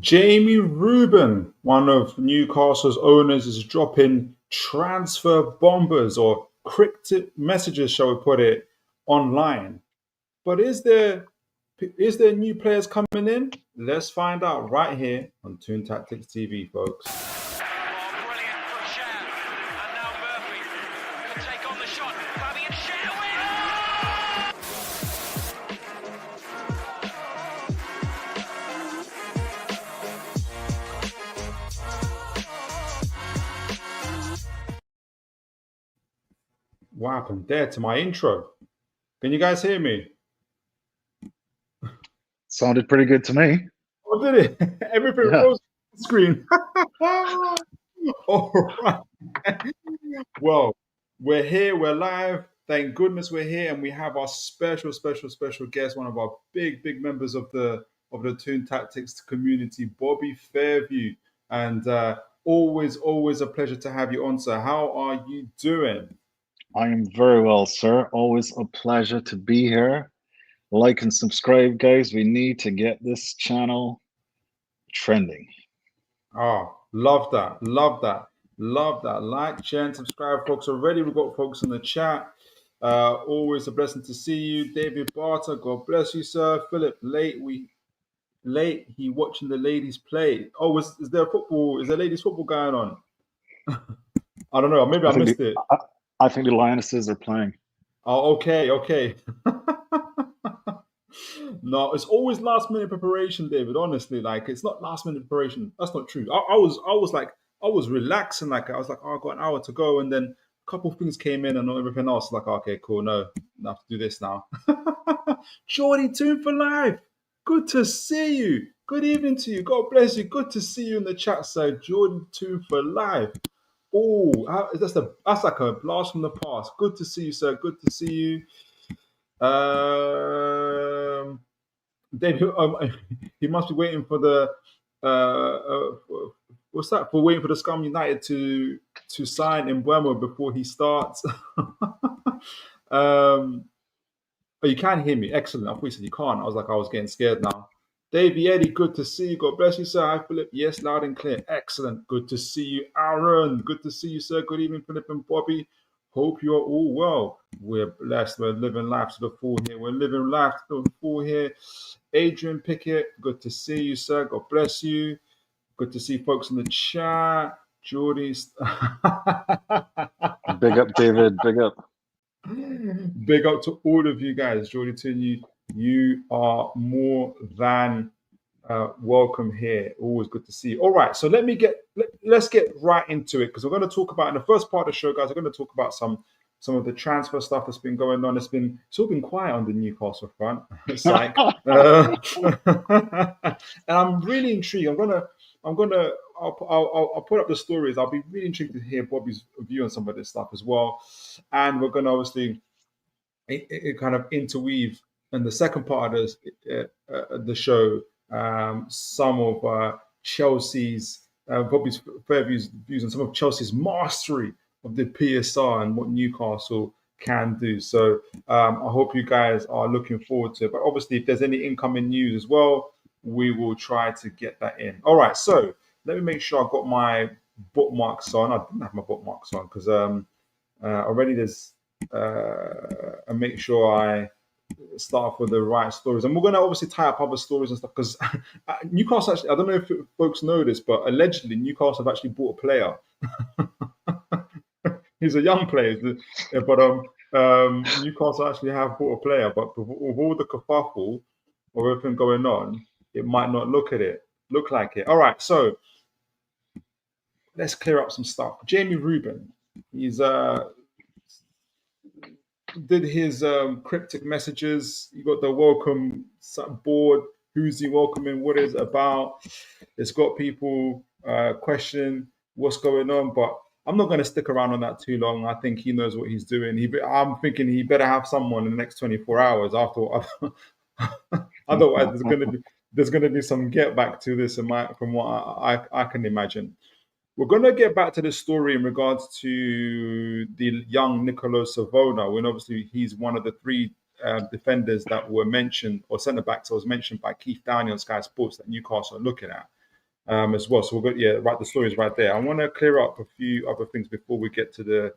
Jamie Rubin, one of Newcastle's owners, is dropping transfer bombers or cryptic messages, shall we put it, online. But is there new players coming in? Let's find out right here on Toon Tactics TV, folks. Brilliant from Sham. And now Murphy could take on the shot. Bobby and Sham win! What happened there to my intro? Can you guys hear me? Sounded pretty good to me. Oh, did it? Everything froze on the screen. All right. Well, we're here. We're live. Thank goodness we're here, and we have our special guest, one of our big members of the Toon Tactics community, Bobby Fairview. And always a pleasure to have you on, sir. How are you doing? I am very well, sir. Always a pleasure to be here. Like and subscribe, guys. We need to get this channel trending. Oh, love that. Like, share, and subscribe, folks. Already we've got folks in the chat. Always a blessing to see you. David Barter, God bless you, sir. Philip, he watching the ladies play. Oh, is there football? Is there ladies football going on? I don't know. Maybe I missed it. I think the Lionesses are playing. Oh, okay. No, it's always last minute preparation, David. Honestly, like it's not last minute preparation. That's not true. I was relaxing. Like I was like, oh, I've got an hour to go, and then a couple of things came in and everything else. Like, okay, cool. No, I have to do this now. Jordy, Toon for life. Good to see you. Good evening to you. God bless you. Good to see you in the chat, sir. Jordan, Toon for life. Oh, that's like a blast from the past. Good to see you, sir. Good to see you. David, he must be waiting for the what's that? For waiting for the Scum United to sign in Bomba before he starts. Oh, you can hear me. Excellent. I thought you said you can't. I was getting scared now. Davey Eddie, good to see you. God bless you, sir. Hi, Philip. Yes, loud and clear. Excellent. Good to see you, Aaron. Good to see you, sir. Good evening, Philip and Bobby. Hope you're all well. We're blessed. We're living life to the full here. Adrian Pickett, good to see you, sir. God bless you. Good to see folks in the chat. Jordy's. Big up, David. Big up. Big up to all of you guys. Jordy, to you are more than welcome here. Always good to see you. All right, so let's get right into it, because we're going to talk about, in the first part of the show, guys, we're going to talk about some of the transfer stuff that's been going on. It's all been quiet on the Newcastle front. It's like, and I'm really intrigued. I'll put up the stories. I'll be really intrigued to hear Bobby's view on some of this stuff as well. And we're going to obviously kind of interweave in the second part of the show some of Chelsea's, Bobby Fairview's views on some of Chelsea's mastery of the PSR and what Newcastle can do. So I hope you guys are looking forward to it. But obviously, if there's any incoming news as well, we will try to get that in. All right, so let me make sure I've got my bookmarks on. I didn't have my bookmarks on because already there's and make sure I start off with the right stories. And we're going to obviously tie up other stories and stuff, because Newcastle actually, I don't know if folks know this, but allegedly Newcastle have actually bought a player. He's a young player, but Newcastle actually have bought a player, but with all the kerfuffle or everything going on, it might not look like it. All right, so let's clear up some stuff. Jamie Rubin, he's did his cryptic messages. You got the welcome board. Who's he welcoming? What is it about? It's got people questioning what's going on, but I'm not going to stick around on that too long. I think he knows what he's doing. I'm thinking he better have someone in the next 24 hours. Otherwise, there's going to be some get back to this from what I can imagine. We're going to get back to the story in regards to the young Nicolo Savona, when obviously he's one of the three defenders that were mentioned, or centre-backs that was mentioned by Keith Downey on Sky Sports that Newcastle are looking at. as well. So we're good. Right. The story is right there. I want to clear up a few other things before we get to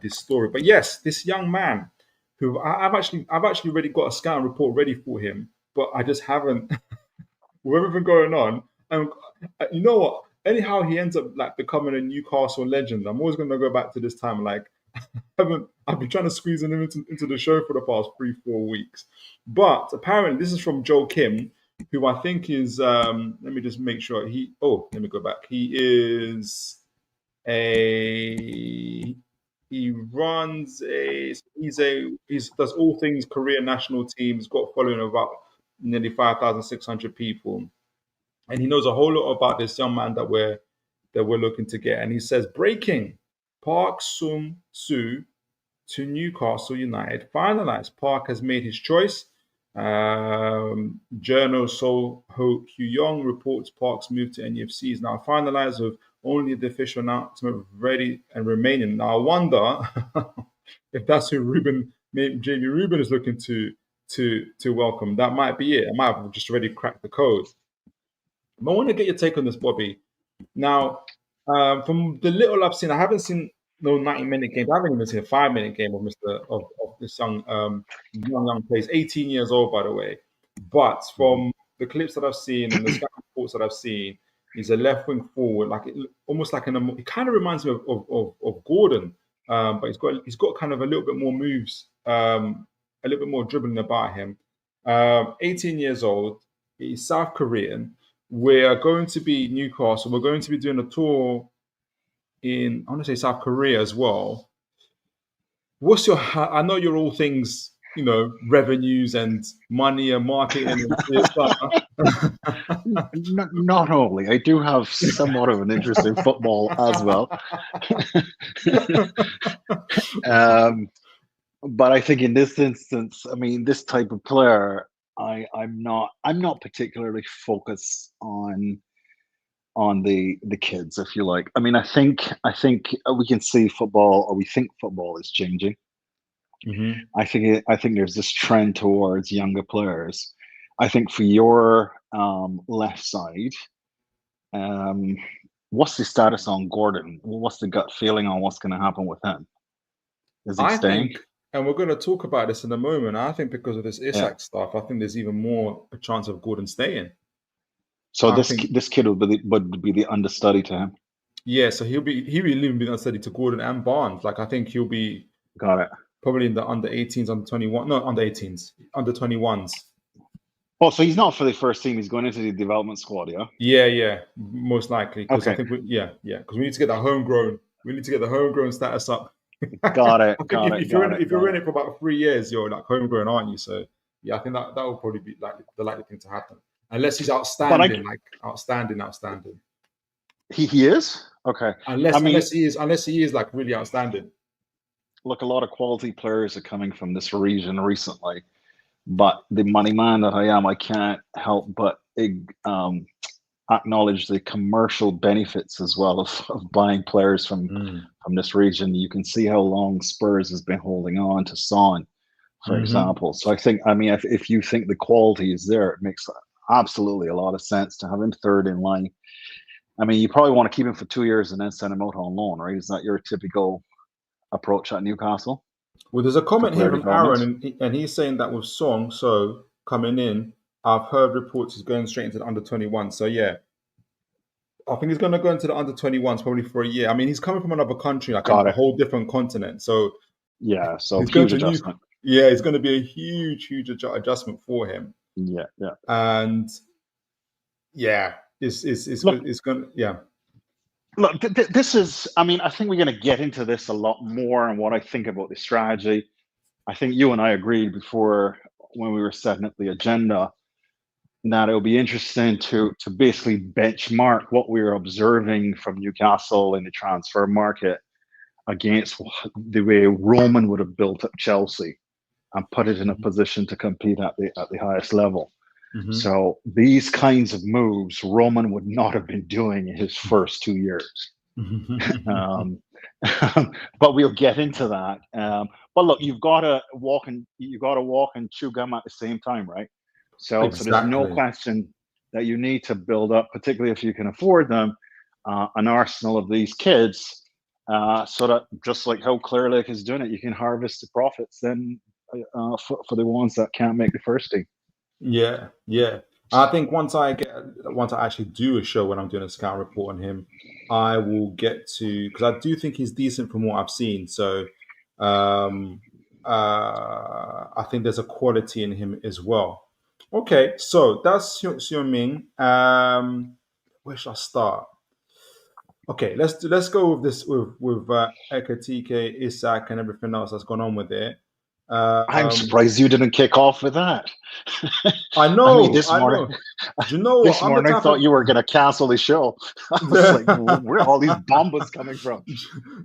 this story. But yes, this young man who I've actually already got a scout report ready for him, but I just haven't with everything going on. And you know what? Anyhow, he ends up like becoming a Newcastle legend. I'm always going to go back to this time. Like, I've been trying to squeeze him into the show for the past 3-4 weeks. But apparently, this is from Joe Kim, who I think is. Let me just make sure let me go back. He runs he does all things Korean national teams. Got a following of about nearly 5,600 people, and he knows a whole lot about this young man that we're looking to get. And he says, breaking: Park Sung-soo to Newcastle United finalized. Park has made his choice. Journal So Ho Hyung reports Park's move to NUFC is now finalized, with only the official announcement ready and remaining. Now I wonder if that's who Jamie Rubin is looking to welcome. That might be it. I might have just already cracked the code. But I want to get your take on this, Bobby. Now, from the little I've seen, I haven't seen no 90-minute games. I haven't even seen a 5-minute game of this young player. 18 years old, by the way. But from the clips that I've seen and the scout reports that I've seen, he's a left wing forward, almost like it kind of reminds me of Gordon, but he's got kind of a little bit more moves, a little bit more dribbling about him. 18 years old. He's South Korean. We're going to be Newcastle. We're going to be doing a tour in, I want to say, South Korea as well. What's your? I know you're all things, revenues and money and marketing and Not only, I do have somewhat of an interest in football as well. But I think in this instance, I mean, this type of player, I'm not particularly focused on the kids, if you like. I mean, I think we can see football, or we think football is changing. Mm-hmm. I think there's this trend towards younger players. I think for your left side, what's the status on Gordon? What's the gut feeling on what's going to happen with him? Is he staying? And we're going to talk about this in a moment. I think because of this Isak stuff, I think there's even more a chance of Gordon staying. So this kid would be the understudy to him. Yeah, so he'll be even be understudy to Gordon and Barnes. Like, I think he'll be probably in the under 18s, under 21, no, under 18s, under 21s. Oh, so he's not for the first team. He's going into the development squad, yeah. Yeah, most likely. Because I think because we need to get the homegrown. We need to get the homegrown status up. Got it. If you're in it for about 3 years, you're like homegrown, aren't you? So yeah, I think that will probably be like the likely thing to happen, unless he's outstanding, outstanding. He is okay. Unless he is like really outstanding. Look, a lot of quality players are coming from this region recently, but the money man that I am, I can't help but acknowledge the commercial benefits as well of buying players from this region. You can see how long Spurs has been holding on to Son, for example. So I think, if you think the quality is there, it makes absolutely a lot of sense to have him third in line. I mean, you probably want to keep him for 2 years and then send him out on loan, right? Is that your typical approach at Newcastle? Well, there's a comment here from Aaron, and he's saying that with Song coming in, I've heard reports he's going straight into the under 21. So yeah, I think he's going to go into the under 21s probably for a year. I mean, he's coming from another country, like a whole different continent. So yeah, so huge adjustment. It's going to be a huge adjustment for him. Yeah, and yeah, it's going to, yeah. Look, this is, I think we're going to get into this a lot more and what I think about the strategy. I think you and I agreed before when we were setting up the agenda that it'll be interesting to basically benchmark what we were observing from Newcastle in the transfer market against the way Roman would have built up Chelsea and put it in a position to compete at the highest level. So these kinds of moves Roman would not have been doing in his first 2 years. But we'll get into that. But look, you've got to walk and chew gum at the same time, right? So there's no question that you need to build up, particularly if you can afford them, an arsenal of these kids, so that just like how Clear Lake is doing it, you can harvest the profits then for the ones that can't make the first team. Yeah, yeah. I think once I actually do a show when I'm doing a scout report on him, I will get to, because I do think he's decent from what I've seen. So I think there's a quality in him as well. Okay, so that's Xiao Ming. Where should I start? Okay, let's go with this with Ekitike, Isak, and everything else that's gone on with it. I'm surprised you didn't kick off with that. I know. I mean, this morning, Do you know this what? morning I thought you were going to cancel the show. I was like, where are all these bombas coming from? Do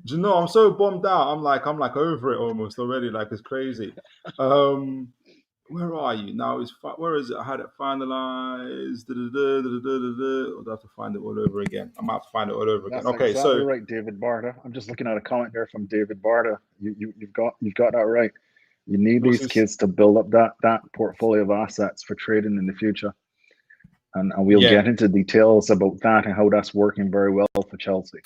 you know? I'm so bummed out. I'm like over it almost already. Like it's crazy. Where are you now? Where is it? I had it finalized. I'll have to find it all over again. I might have to find it all over again. That's Okay, exactly so right, David Barta. I'm just looking at a comment there from David Barta. You've got that right. You need these kids to build up that portfolio of assets for trading in the future, and we'll get into details about that and how that's working very well for Chelsea.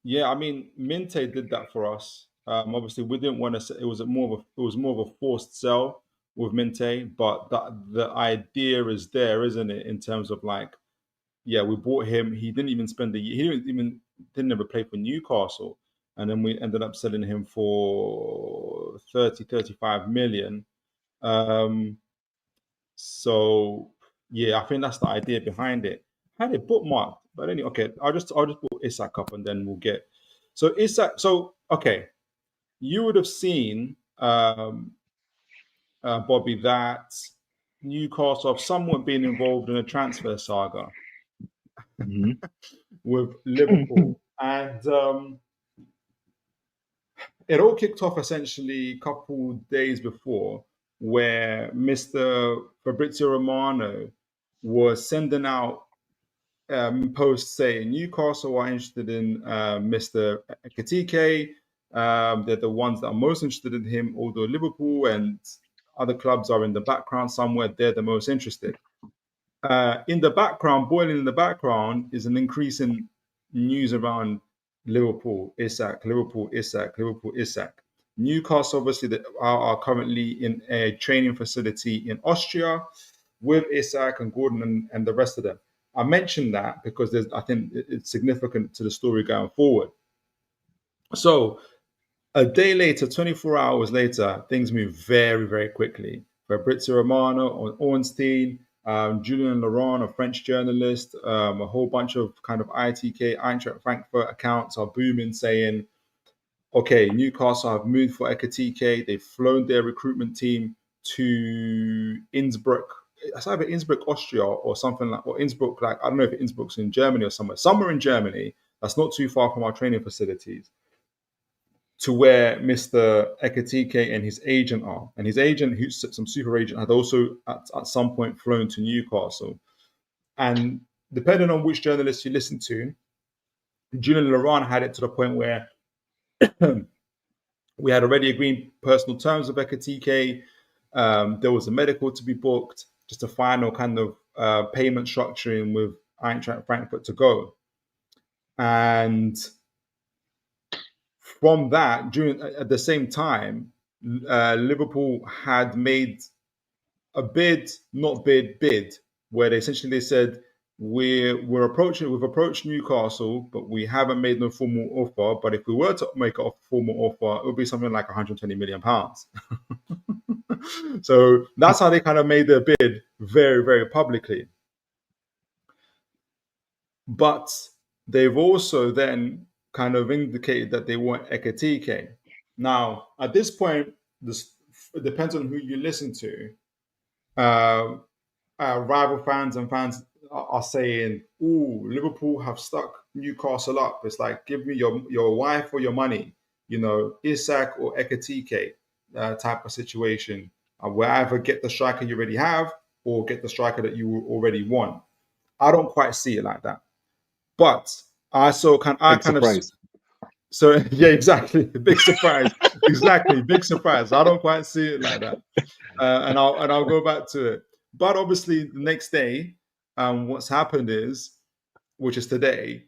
Yeah, I mean, Minte did that for us. Obviously, we didn't want to. It was more of a forced sell with Minte, but the idea is there, isn't it? In terms of like, yeah, we bought him. He didn't even spend the year. He didn't ever play for Newcastle, and then we ended up selling him for 35 million. So yeah, I think that's the idea behind it. I had it bookmarked, but anyway, okay. I'll just put Isak up, and then we'll get. So Isak. So okay, you would have seen Bobby, that Newcastle have somewhat been involved in a transfer saga with Liverpool, and it all kicked off essentially a couple days before, where Mr. Fabrizio Romano was sending out posts saying Newcastle are interested in Mr. Ekitike. They're the ones that are most interested in him, although Liverpool and other clubs are in the background somewhere. They're the most interested. In the background, boiling in the background, is an increase in news around Liverpool, Isak, Liverpool, Isak, Liverpool, Isak. Newcastle, obviously, are currently in a training facility in Austria with Isak and Gordon and the rest of them. I mentioned that because I think it's significant to the story going forward. So a day later, 24 hours later, things move very, very quickly. Fabrizio Romano, Ornstein, Julien Laurent, a French journalist, a whole bunch of kind of ITK, Eintracht Frankfurt accounts are booming, saying, okay, Newcastle have moved for Ekitike. They've flown their recruitment team to Innsbruck. It's either Innsbruck, Austria, or something like, or Innsbruck, like, I don't know if Innsbruck's in Germany or somewhere in Germany. That's not too far from our training facilities, to where Mr. Ekitike and his agent are. And his agent, who's some super agent, had also at some point flown to Newcastle. And depending on which journalist you listen to, Julien Laurent had it to the point where we had already agreed personal terms with Ekitike. There was a medical to be booked, just a final kind of payment structuring with Eintracht Frankfurt to go. And from that, at the same time, Liverpool had made a bid, where they said, we've approached Newcastle, but we haven't made no formal offer. But if we were to make a formal offer, it would be something like £120 million. So that's how they kind of made their bid very, very publicly. But they've also then kind of indicated that they want Ekitike. Now, at this point, it depends on who you listen to. Rival fans and fans are saying, "Ooh, Liverpool have stuck Newcastle up. It's like, give me your wife or your money, Isak or Ekitike type of situation. Where either get the striker you already have or get the striker that you already want." I don't quite see it like that, but So yeah, exactly. Big surprise. Exactly, big surprise. I don't quite see it like that, and I'll go back to it. But obviously, the next day, what's happened is, which is today,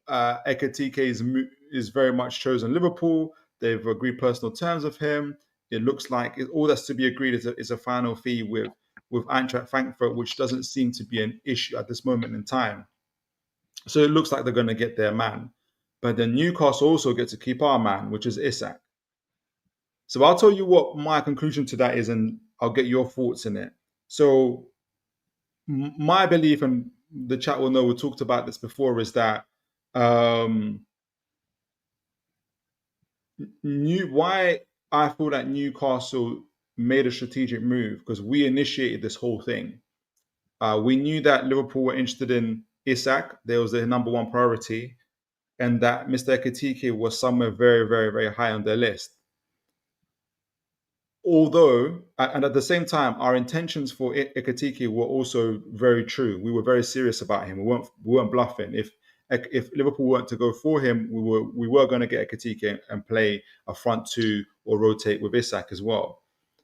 Ekitike is very much chosen Liverpool. They've agreed personal terms of him. It looks like all that's to be agreed is a final fee with Eintracht Frankfurt, which doesn't seem to be an issue at this moment in time. So it looks like they're going to get their man. But then Newcastle also get to keep our man, which is Isak. So I'll tell you what my conclusion to that is, and I'll get your thoughts in it. So my belief, and the chat will know we talked about this before, is that why I feel that Newcastle made a strategic move, because we initiated this whole thing. We knew that Liverpool were interested in Isak. There was their number one priority, and that Mr. Ekitike was somewhere very, very, very high on their list. Although, and at the same time, our intentions for Ekitike were also very true. We were very serious about him. We weren't bluffing. If Liverpool weren't to go for him, we were going to get Ekitike and play a front two or rotate with Isak as well.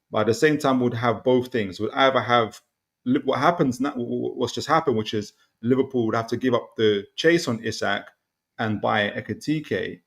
But at the same time, we'd have both things. We'd either have what happens now, what's just happened, which is Liverpool would have to give up the chase on Isak and buy Ekitike,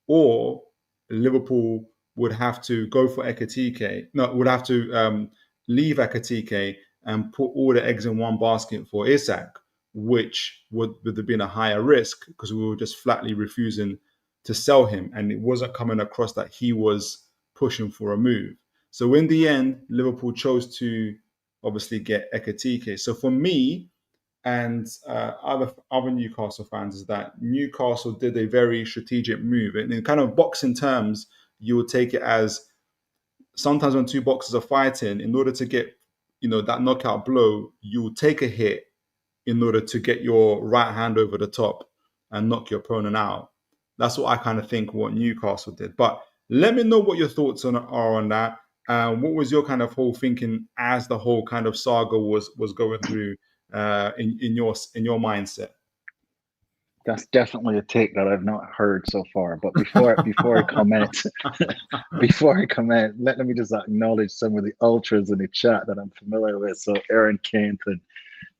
or Liverpool would have to go for Ekitike. No, would have to leave Ekitike and put all the eggs in one basket for Isak, which would have been a higher risk because we were just flatly refusing to sell him, and it wasn't coming across that he was pushing for a move. So in the end, Liverpool chose to obviously get Ekitike. So for me and other Newcastle fans, is that Newcastle did a very strategic move. And in kind of boxing terms, you would take it as sometimes when two boxers are fighting, in order to get that knockout blow, you will take a hit in order to get your right hand over the top and knock your opponent out. That's what I kind of think what Newcastle did. But let me know what your thoughts are on that. What was your kind of whole thinking as the whole kind of saga was going through in your mindset? That's definitely a take that I've not heard so far. But before I comment, let me just acknowledge some of the ultras in the chat that I'm familiar with. So Aaron Cainton,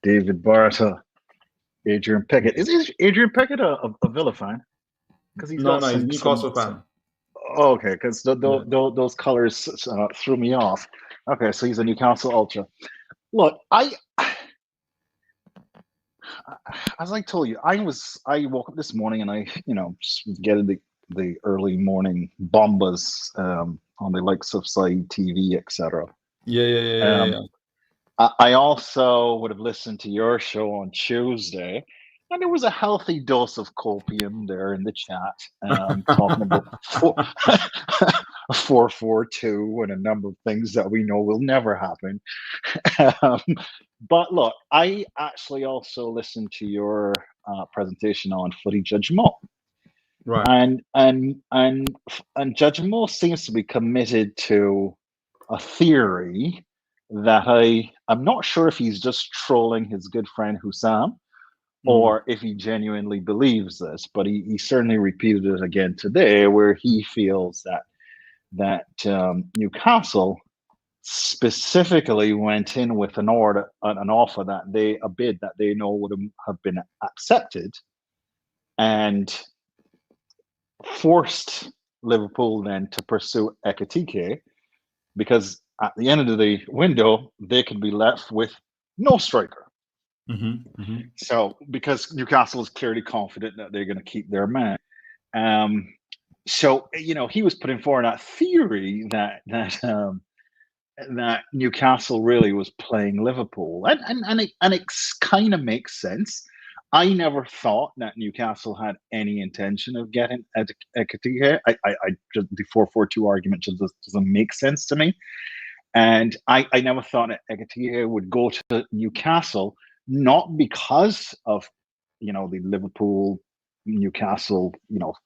David Barta, Adrian Pickett. Is Adrian Pickett a Villa fan? Because he's he's a Newcastle fan. Oh, okay, because those colors threw me off. Okay, so he's a Newcastle ultra. Look, as I told you, I woke up this morning and I just getting the early morning bombas on the likes of Side TV, etc. Yeah. I also would have listened to your show on Tuesday, and there was a healthy dose of copium there in the chat, talking about 4-4-2 and a number of things that we know will never happen. But look, I actually also listened to your presentation on footy Judge Mo. Right. And Judge Mo seems to be committed to a theory that I'm not sure if he's just trolling his good friend Hussam, or if he genuinely believes this, but he certainly repeated it again today, where he feels that Newcastle specifically went in with an offer a bid that they know would have been accepted, and forced Liverpool then to pursue Ekitike, because at the end of the window they could be left with no striker. So because Newcastle is clearly confident that they're going to keep their man, so he was putting forward that theory that Newcastle really was playing Liverpool, and it kind of makes sense. I never thought that Newcastle had any intention of getting Ekitike. I just, the 4-4-2 argument just doesn't make sense to me, and I never thought that Ekitike would go to Newcastle, not because of the Liverpool Newcastle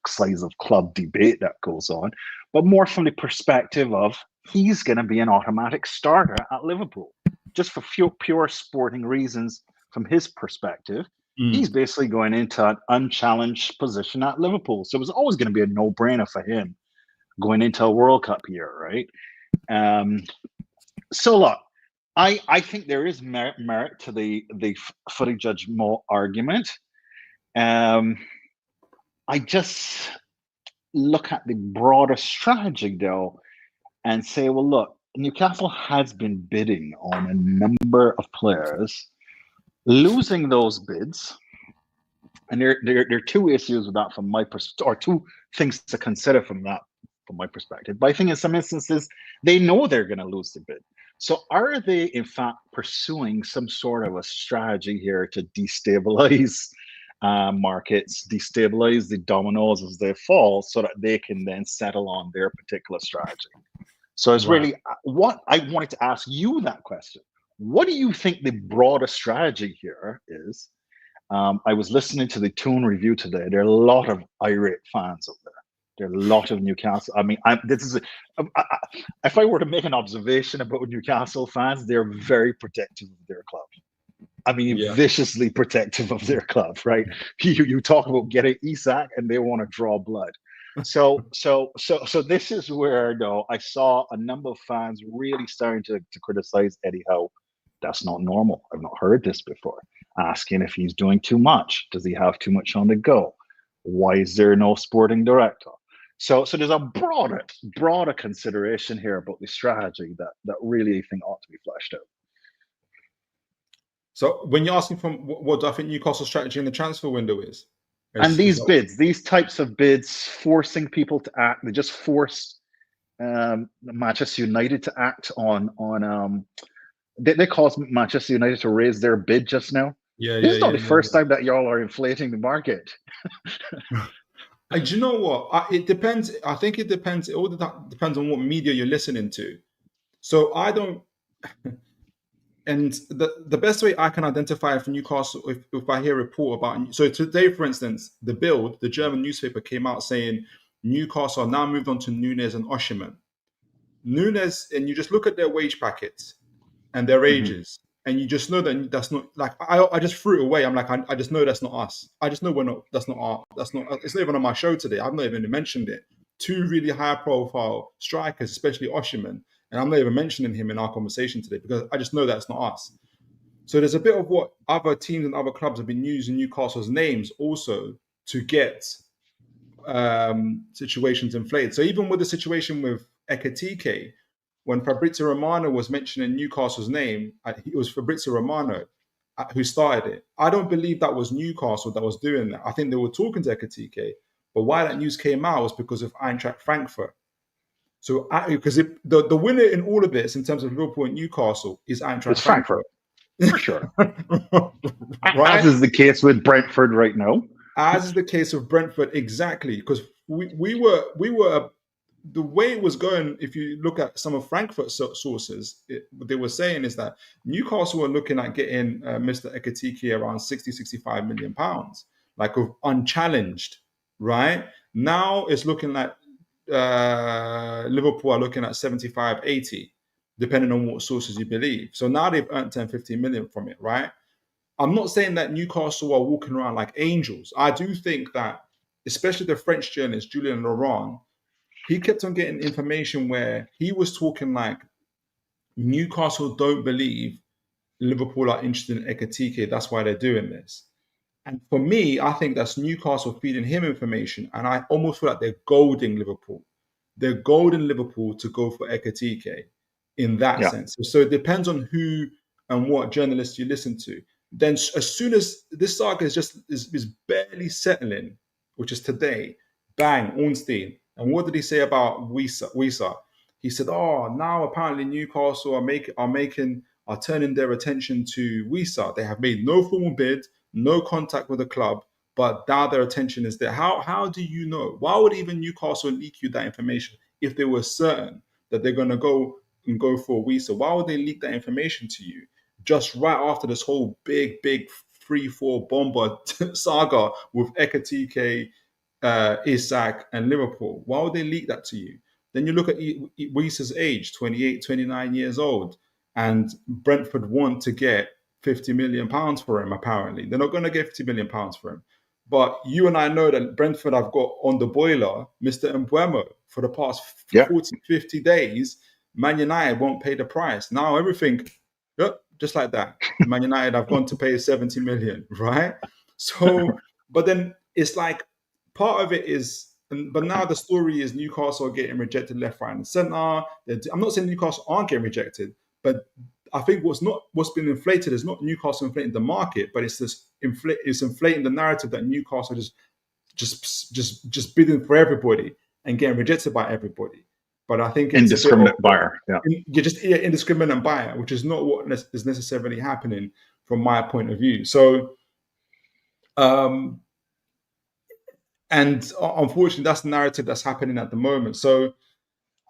size of club debate that goes on, but more from the perspective of he's going to be an automatic starter at Liverpool, just for pure sporting reasons. From his perspective, he's basically going into an unchallenged position at Liverpool, so it was always going to be a no-brainer for him going into a World Cup year, right? So look, I think there is merit to the footy judge argument. I just look at the broader strategy though and say, well, look, Newcastle has been bidding on a number of players, losing those bids. And there are two issues with that from my perspective, or two things to consider from my perspective. But I think in some instances, they know they're going to lose the bid. So are they, in fact, pursuing some sort of a strategy here to destabilize markets, destabilize the dominoes as they fall so that they can then settle on their particular strategy? So it's really what I wanted to ask you that question. What do you think the broader strategy here is? I was listening to the Toon review today. There are a lot of irate fans out there. There are a lot of Newcastle. I mean, if I were to make an observation about Newcastle fans, they're very protective of their club. I mean, viciously protective of their club, right? You talk about getting Isak, and they want to draw blood. So this is where, though, I saw a number of fans really starting to criticize Eddie Howe. That's not normal. I've not heard this before. Asking if he's doing too much. Does he have too much on the go? Why is there no sporting director? So there's a broader consideration here about the strategy that really I think ought to be fleshed out. So when you're asking from what do I think Newcastle's strategy in the transfer window is? And these bids, these types of bids, forcing people to act, they just forced Manchester United to act on they caused Manchester United to raise their bid just now. This is not the first time that y'all are inflating the market. Do you know what? It depends. I think it depends. It all depends on what media you're listening to. So I don't. And the best way I can identify for Newcastle, if I hear a report about, so today, for instance, the Bild, the German newspaper, came out saying Newcastle now moved on to Nunes and Osimhen. Nunes, and you just look at their wage packets and their ages, and you just know that that's not like I just threw it away. I'm like, I just know that's not us. I just know it's not. It's not even on my show today. I've not even mentioned it. Two really high profile strikers, especially Osimhen. And I'm not even mentioning him in our conversation today because I just know that's not us. So there's a bit of what other teams and other clubs have been using Newcastle's names also to get situations inflated. So even with the situation with Ekitike, when Fabrizio Romano was mentioning Newcastle's name, it was Fabrizio Romano who started it. I don't believe that was Newcastle that was doing that. I think they were talking to Ekitike, but why that news came out was because of Eintracht Frankfurt. So, because the winner in all of this, in terms of Liverpool and Newcastle, is Eintracht Frankfurt. For sure. Right? As is the case with Brentford right now. As is the case with Brentford, exactly. Because we were the way it was going. If you look at some of Frankfurt's sources, what they were saying is that Newcastle were looking at getting Mr. Ekitike around 60-65 million pounds, like unchallenged. Right now, it's looking like. Liverpool are looking at 75, 80, depending on what sources you believe. So now they've earned 10, 15 million from it, right? I'm not saying that Newcastle are walking around like angels. I do think that, especially the French journalist, Julien Laurent, he kept on getting information where he was talking like Newcastle don't believe Liverpool are interested in Ekitike. That's why they're doing this. And for me, I think that's Newcastle feeding him information. And I almost feel like they're goading Liverpool. They're goading Liverpool to go for Ekitike in that sense. So it depends on who and what journalists you listen to. Then as soon as this saga is barely settling, which is today, bang, Ornstein. And what did he say about Wisa? He said, now apparently Newcastle are turning their attention to Wisa. They have made no formal bid, no contact with the club, but now their attention is there. How do you know? Why would even Newcastle leak you that information if they were certain that they're going to go for Wisa? Why would they leak that information to you just right after this whole big 3-4 Bomba saga with Ekitike, Isak, and Liverpool? Why would they leak that to you? Then you look at Wisa's age, 28, 29 years old, and Brentford want to get £50 million for him, apparently. They're not going to get £50 million for him. But you and I know that Brentford have got on the boiler Mr. Mbeumo for the past 40, 50 days. Man United won't pay the price. Now everything Yep, just like that. Man United have gone to pay 70 million, right? So, but then it's like part of it is, but now the story is Newcastle are getting rejected left, right, and centre. I'm not saying Newcastle aren't getting rejected, but I think what's been inflated is not Newcastle inflating the market, but it's inflating the narrative that Newcastle is just bidding for everybody and getting rejected by everybody. But I think it's indiscriminate buyer. Yeah, you're just indiscriminate buyer, which is not what is necessarily happening from my point of view. So, and unfortunately, that's the narrative that's happening at the moment. So,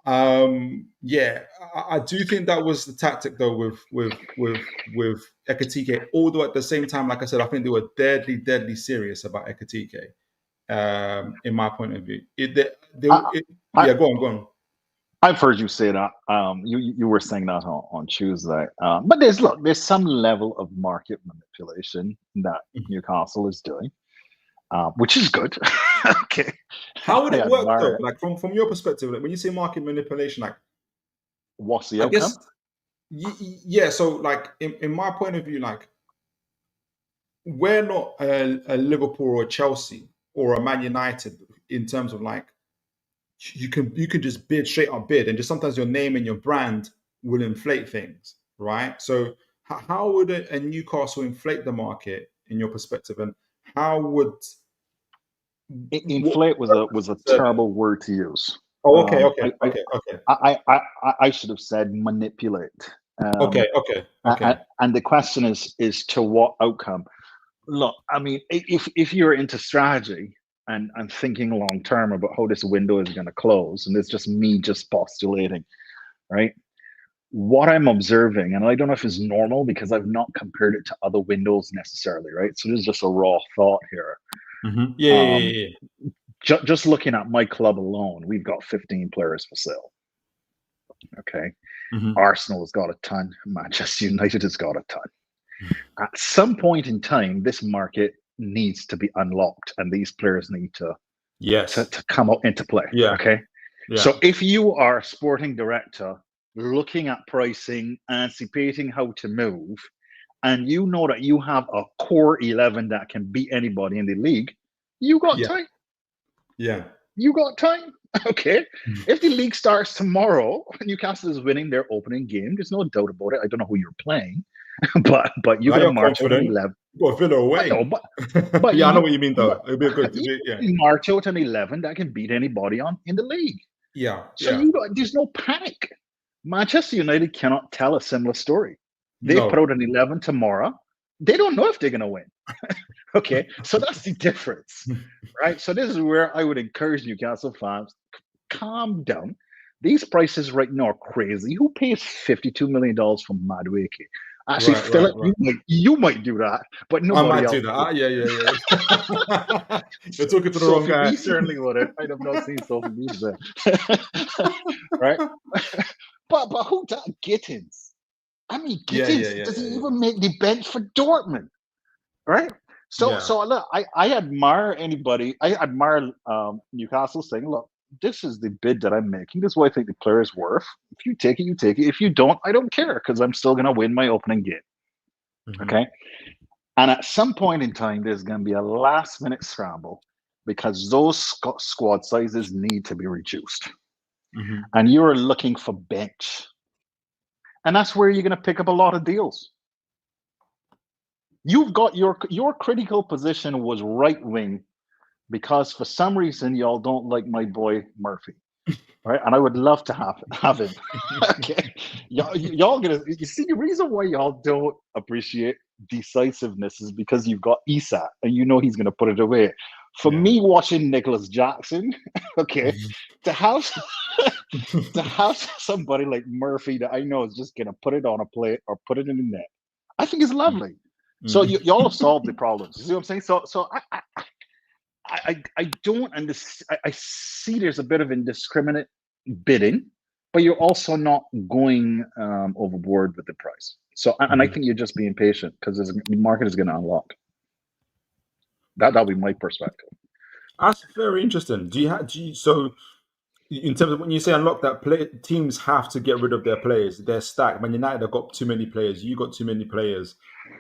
yeah, I do think that was the tactic though with Ekitike. Although at the same time, like I said, I think they were deadly serious about Ekitike. In my point of view, yeah, go on. I've heard you say that. You were saying that on Tuesday. But there's some level of market manipulation that Newcastle is doing, which is good. Okay. How would it work though? Like from your perspective, like when you say market manipulation, like what's the outcome? Yeah. So like in my point of view, like we're not a Liverpool or a Chelsea or a Man United in terms of like. You can just bid straight up bid, and just sometimes your name and your brand will inflate things, right? So how would a Newcastle inflate the market in your perspective, and how would inflate was a terrible word to use? Oh, okay. I should have said manipulate. Okay. And the question is to what outcome? Look, I mean, if you're into strategy and thinking long term about how this window is going to close, and it's just me postulating, right? What I'm observing, and I don't know if it's normal because I've not compared it to other windows necessarily, right? So this is just a raw thought here. Mm-hmm. Yeah. Just looking at my club alone, we've got 15 players for sale. Okay. Mm-hmm. Arsenal has got a ton. Manchester United has got a ton. Mm-hmm. At some point in time, this market needs to be unlocked, and these players need to come out into play. Yeah. Okay. Yeah. So if you are a sporting director looking at pricing, anticipating how to move, and you know that you have a core 11 that can beat anybody in the league, you got time. Yeah. You got time. Okay. Mm-hmm. If the league starts tomorrow, Newcastle is winning their opening game. There's no doubt about it. I don't know who you're playing, but you're going to march out an 11. Well, Villa away. But yeah, I know what you mean though. It'll be good. March out an 11 that can beat anybody in the league. Yeah. So there's no panic. Manchester United cannot tell a similar story. They put out an 11 tomorrow. They don't know if they're going to win. Okay, so that's the difference, right? So this is where I would encourage Newcastle fans, calm down. These prices right now are crazy. Who pays $52 million for Madueke? Actually, Philip, right. You might do that, but nobody else. I might do that. Yeah. You're talking to the wrong guy. He certainly would have. I'd have not seen Sophie B there. Right? But who that Gittins? I mean, Gittins, does he even make the bench for Dortmund? Right? So look, I admire anybody. I admire Newcastle saying, look, this is the bid that I'm making. This is what I think the player is worth. If you take it, you take it. If you don't, I don't care because I'm still going to win my opening game. Mm-hmm. Okay? And at some point in time, there's going to be a last-minute scramble because those squad sizes need to be reduced. Mm-hmm. And you're looking for bench. And that's where you're going to pick up a lot of deals. You've got your critical position was right wing because for some reason y'all don't like my boy Murphy, right? And I would love to have him. Okay, y'all gonna see the reason why y'all don't appreciate decisiveness is because you've got Isak and you know he's gonna put it away. For me, watching Nicholas Jackson, okay, to have somebody like Murphy that I know is just gonna put it on a plate or put it in the net, I think is lovely. Mm-hmm. So y'all have solved the problems. You see what I'm saying? So I don't understand. I see there's a bit of indiscriminate bidding, but you're also not going overboard with the price. So and I think you're just being patient because the market is going to unlock. That'll be my perspective. That's very interesting. So in terms of when you say unlock that play, teams have to get rid of their players. They're stacked. Man United have got too many players. You got too many players.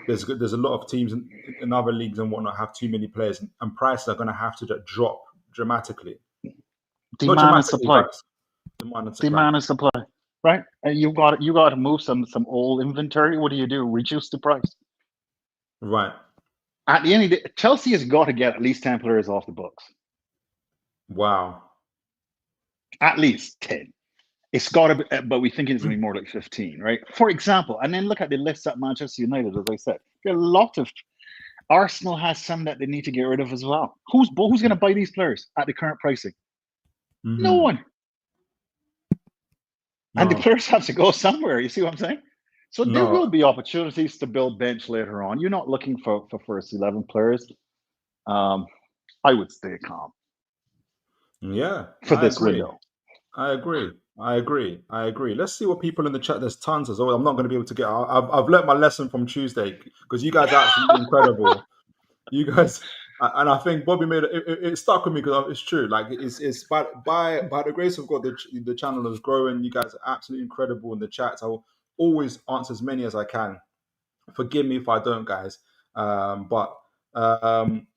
There's a lot of teams in other leagues and whatnot have too many players, and prices are going to have to drop dramatically. Demand and supply. Demand and supply. Demand and supply. Right? And you got to move some old inventory. What do? Reduce the price. Right. At the end of the day, Chelsea has got to get at least 10 players off the books. Wow. At least 10. It's got to be, but we think it's going to be more like 15, right? For example, and then look at the list at Manchester United, as I said. There are a lot of... Arsenal has some that they need to get rid of as well. Who's going to buy these players at the current pricing? Mm-hmm. No one. No. And the players have to go somewhere. You see what I'm saying? So there will be opportunities to build bench later on. You're not looking for first 11 players. I would stay calm. Yeah. For this window. I agree. Let's see what people in the chat. There's tons as well. I'm not going to be able to get. I've learned my lesson from Tuesday because you guys are absolutely incredible. You guys, and I think Bobby made it stuck with me because it's true. Like it's by the grace of God, the channel is growing. You guys are absolutely incredible in the chats. I will always answer as many as I can. Forgive me if I don't, guys. But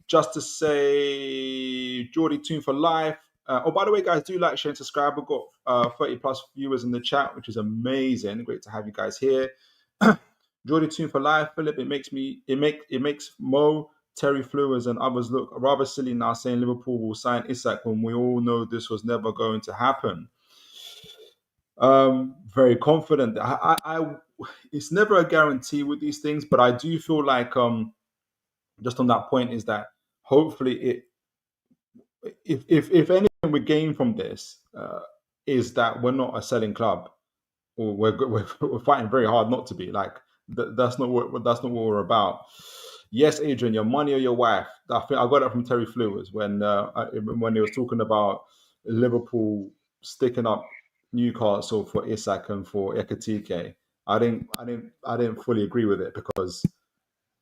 just to say, Geordie Toon for life. By the way, guys, do like, share, and subscribe. We've got 30 plus viewers in the chat, which is amazing. Great to have you guys here. Geordie Toon for life, Philip. It makes Mo, Terry Flewers, and others look rather silly now saying Liverpool will sign Isak when we all know this was never going to happen. Very confident. It's never a guarantee with these things, but I do feel like just on that point is that hopefully if anything we gain from this is that we're not a selling club, or we're fighting very hard not to be. Like that's not what we're about. Yes, Adrian, your money or your wife. I think I got it from Terry Flewers when he was talking about Liverpool sticking up Newcastle for Isak and for Ekitike. I didn't fully agree with it because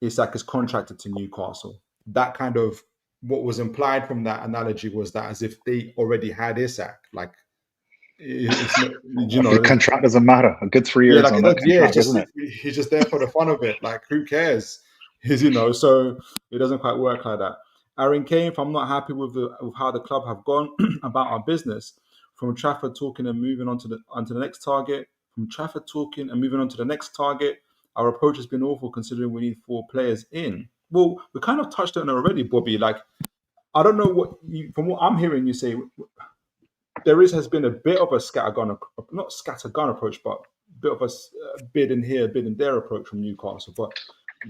Isak is contracted to Newcastle. That kind of what was implied from that analogy was that as if they already had Isak. Like, it's not, the contract doesn't matter. A good 3 years on that contract, isn't it? He's just there for the fun of it. Like, who cares? So it doesn't quite work like that. Aaron Kane, if I'm not happy with how the club have gone about our business, from Trafford talking and moving on to the next target, our approach has been awful considering we need 4 players in. Well, we kind of touched on it already, Bobby. Like, I don't know from what I'm hearing you say, has been a bit of a not scattergun approach, but a bit of a bid in here, bid in there approach from Newcastle. But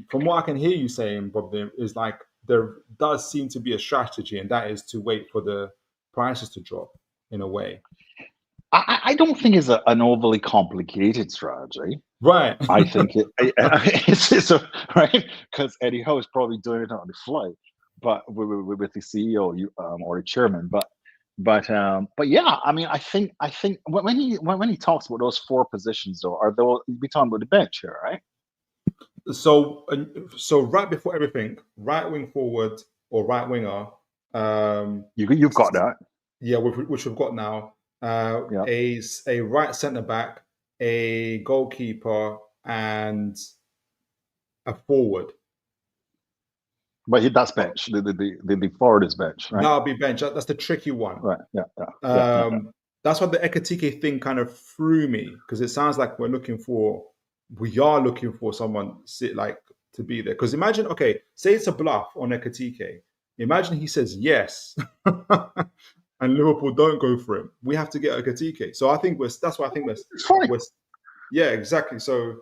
from what I can hear you saying, Bobby, is like there does seem to be a strategy, and that is to wait for the prices to drop in a way. I don't think it's an overly complicated strategy. Right. I think it's right because Eddie Howe is probably doing it on the fly, but with the CEO or the chairman. But yeah, I mean, I think when he talks about those 4 positions, though, are those we talking about the bench here, right? So right before everything, right wing forward or right winger. You've got that. Yeah, which we've got now. A right centre back, a goalkeeper, and a forward. But that's bench. The forward is bench, right? That'll be bench. That's the tricky one. Right. Yeah. That's what the Ekitike thing kind of threw me because it sounds like we are looking for someone to be there. Because imagine, okay, say it's a bluff on Ekitike. Imagine he says yes. And Liverpool don't go for him. We have to get Ekitike. So I think that's why I think we're yeah, exactly. So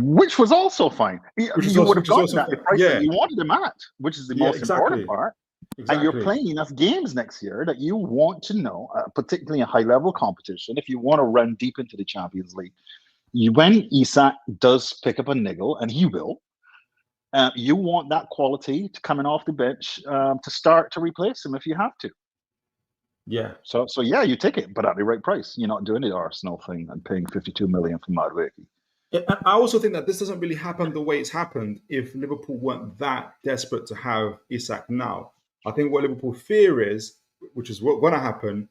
which was also fine. You would have gotten that the price that you wanted him at, which is the most important part. Exactly. And you're playing enough games next year that you want to know, particularly in high-level competition, if you want to run deep into the Champions League, when Isak does pick up a niggle, and he will, you want that quality to coming off the bench to start to replace him if you have to. Yeah. So yeah, you take it, but at the right price. You're not doing the Arsenal thing and paying 52 million for Madueke. Yeah, I also think that this doesn't really happen the way it's happened if Liverpool weren't that desperate to have Isak now. I think what Liverpool fear is, which is what's going to happen,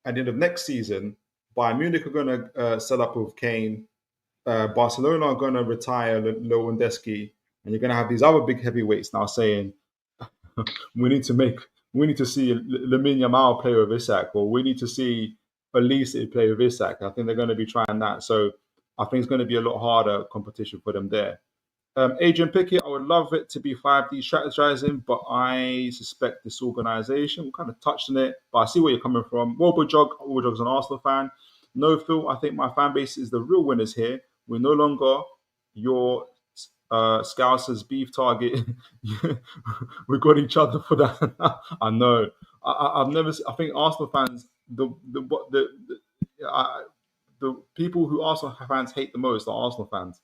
at the end of next season, Bayern Munich are going to sell up with Kane. Barcelona are going to retire Lewandowski, and you're going to have these other big heavyweights now saying we need to see Lamine Yamal play with Isak, or we need to see Elise play with Isak. I think they're going to be trying that. So I think it's going to be a lot harder competition for them there. Adrian Pickett, I would love it to be 5D strategizing, but I suspect this organization, we kind of touched on it, but I see where you're coming from. Wobojog's an Arsenal fan. No, Phil, I think my fan base is the real winners here. We're no longer your Scousers beef target. We got each other for that. I know. I've never. I think Arsenal fans, the people who Arsenal fans hate the most are Arsenal fans.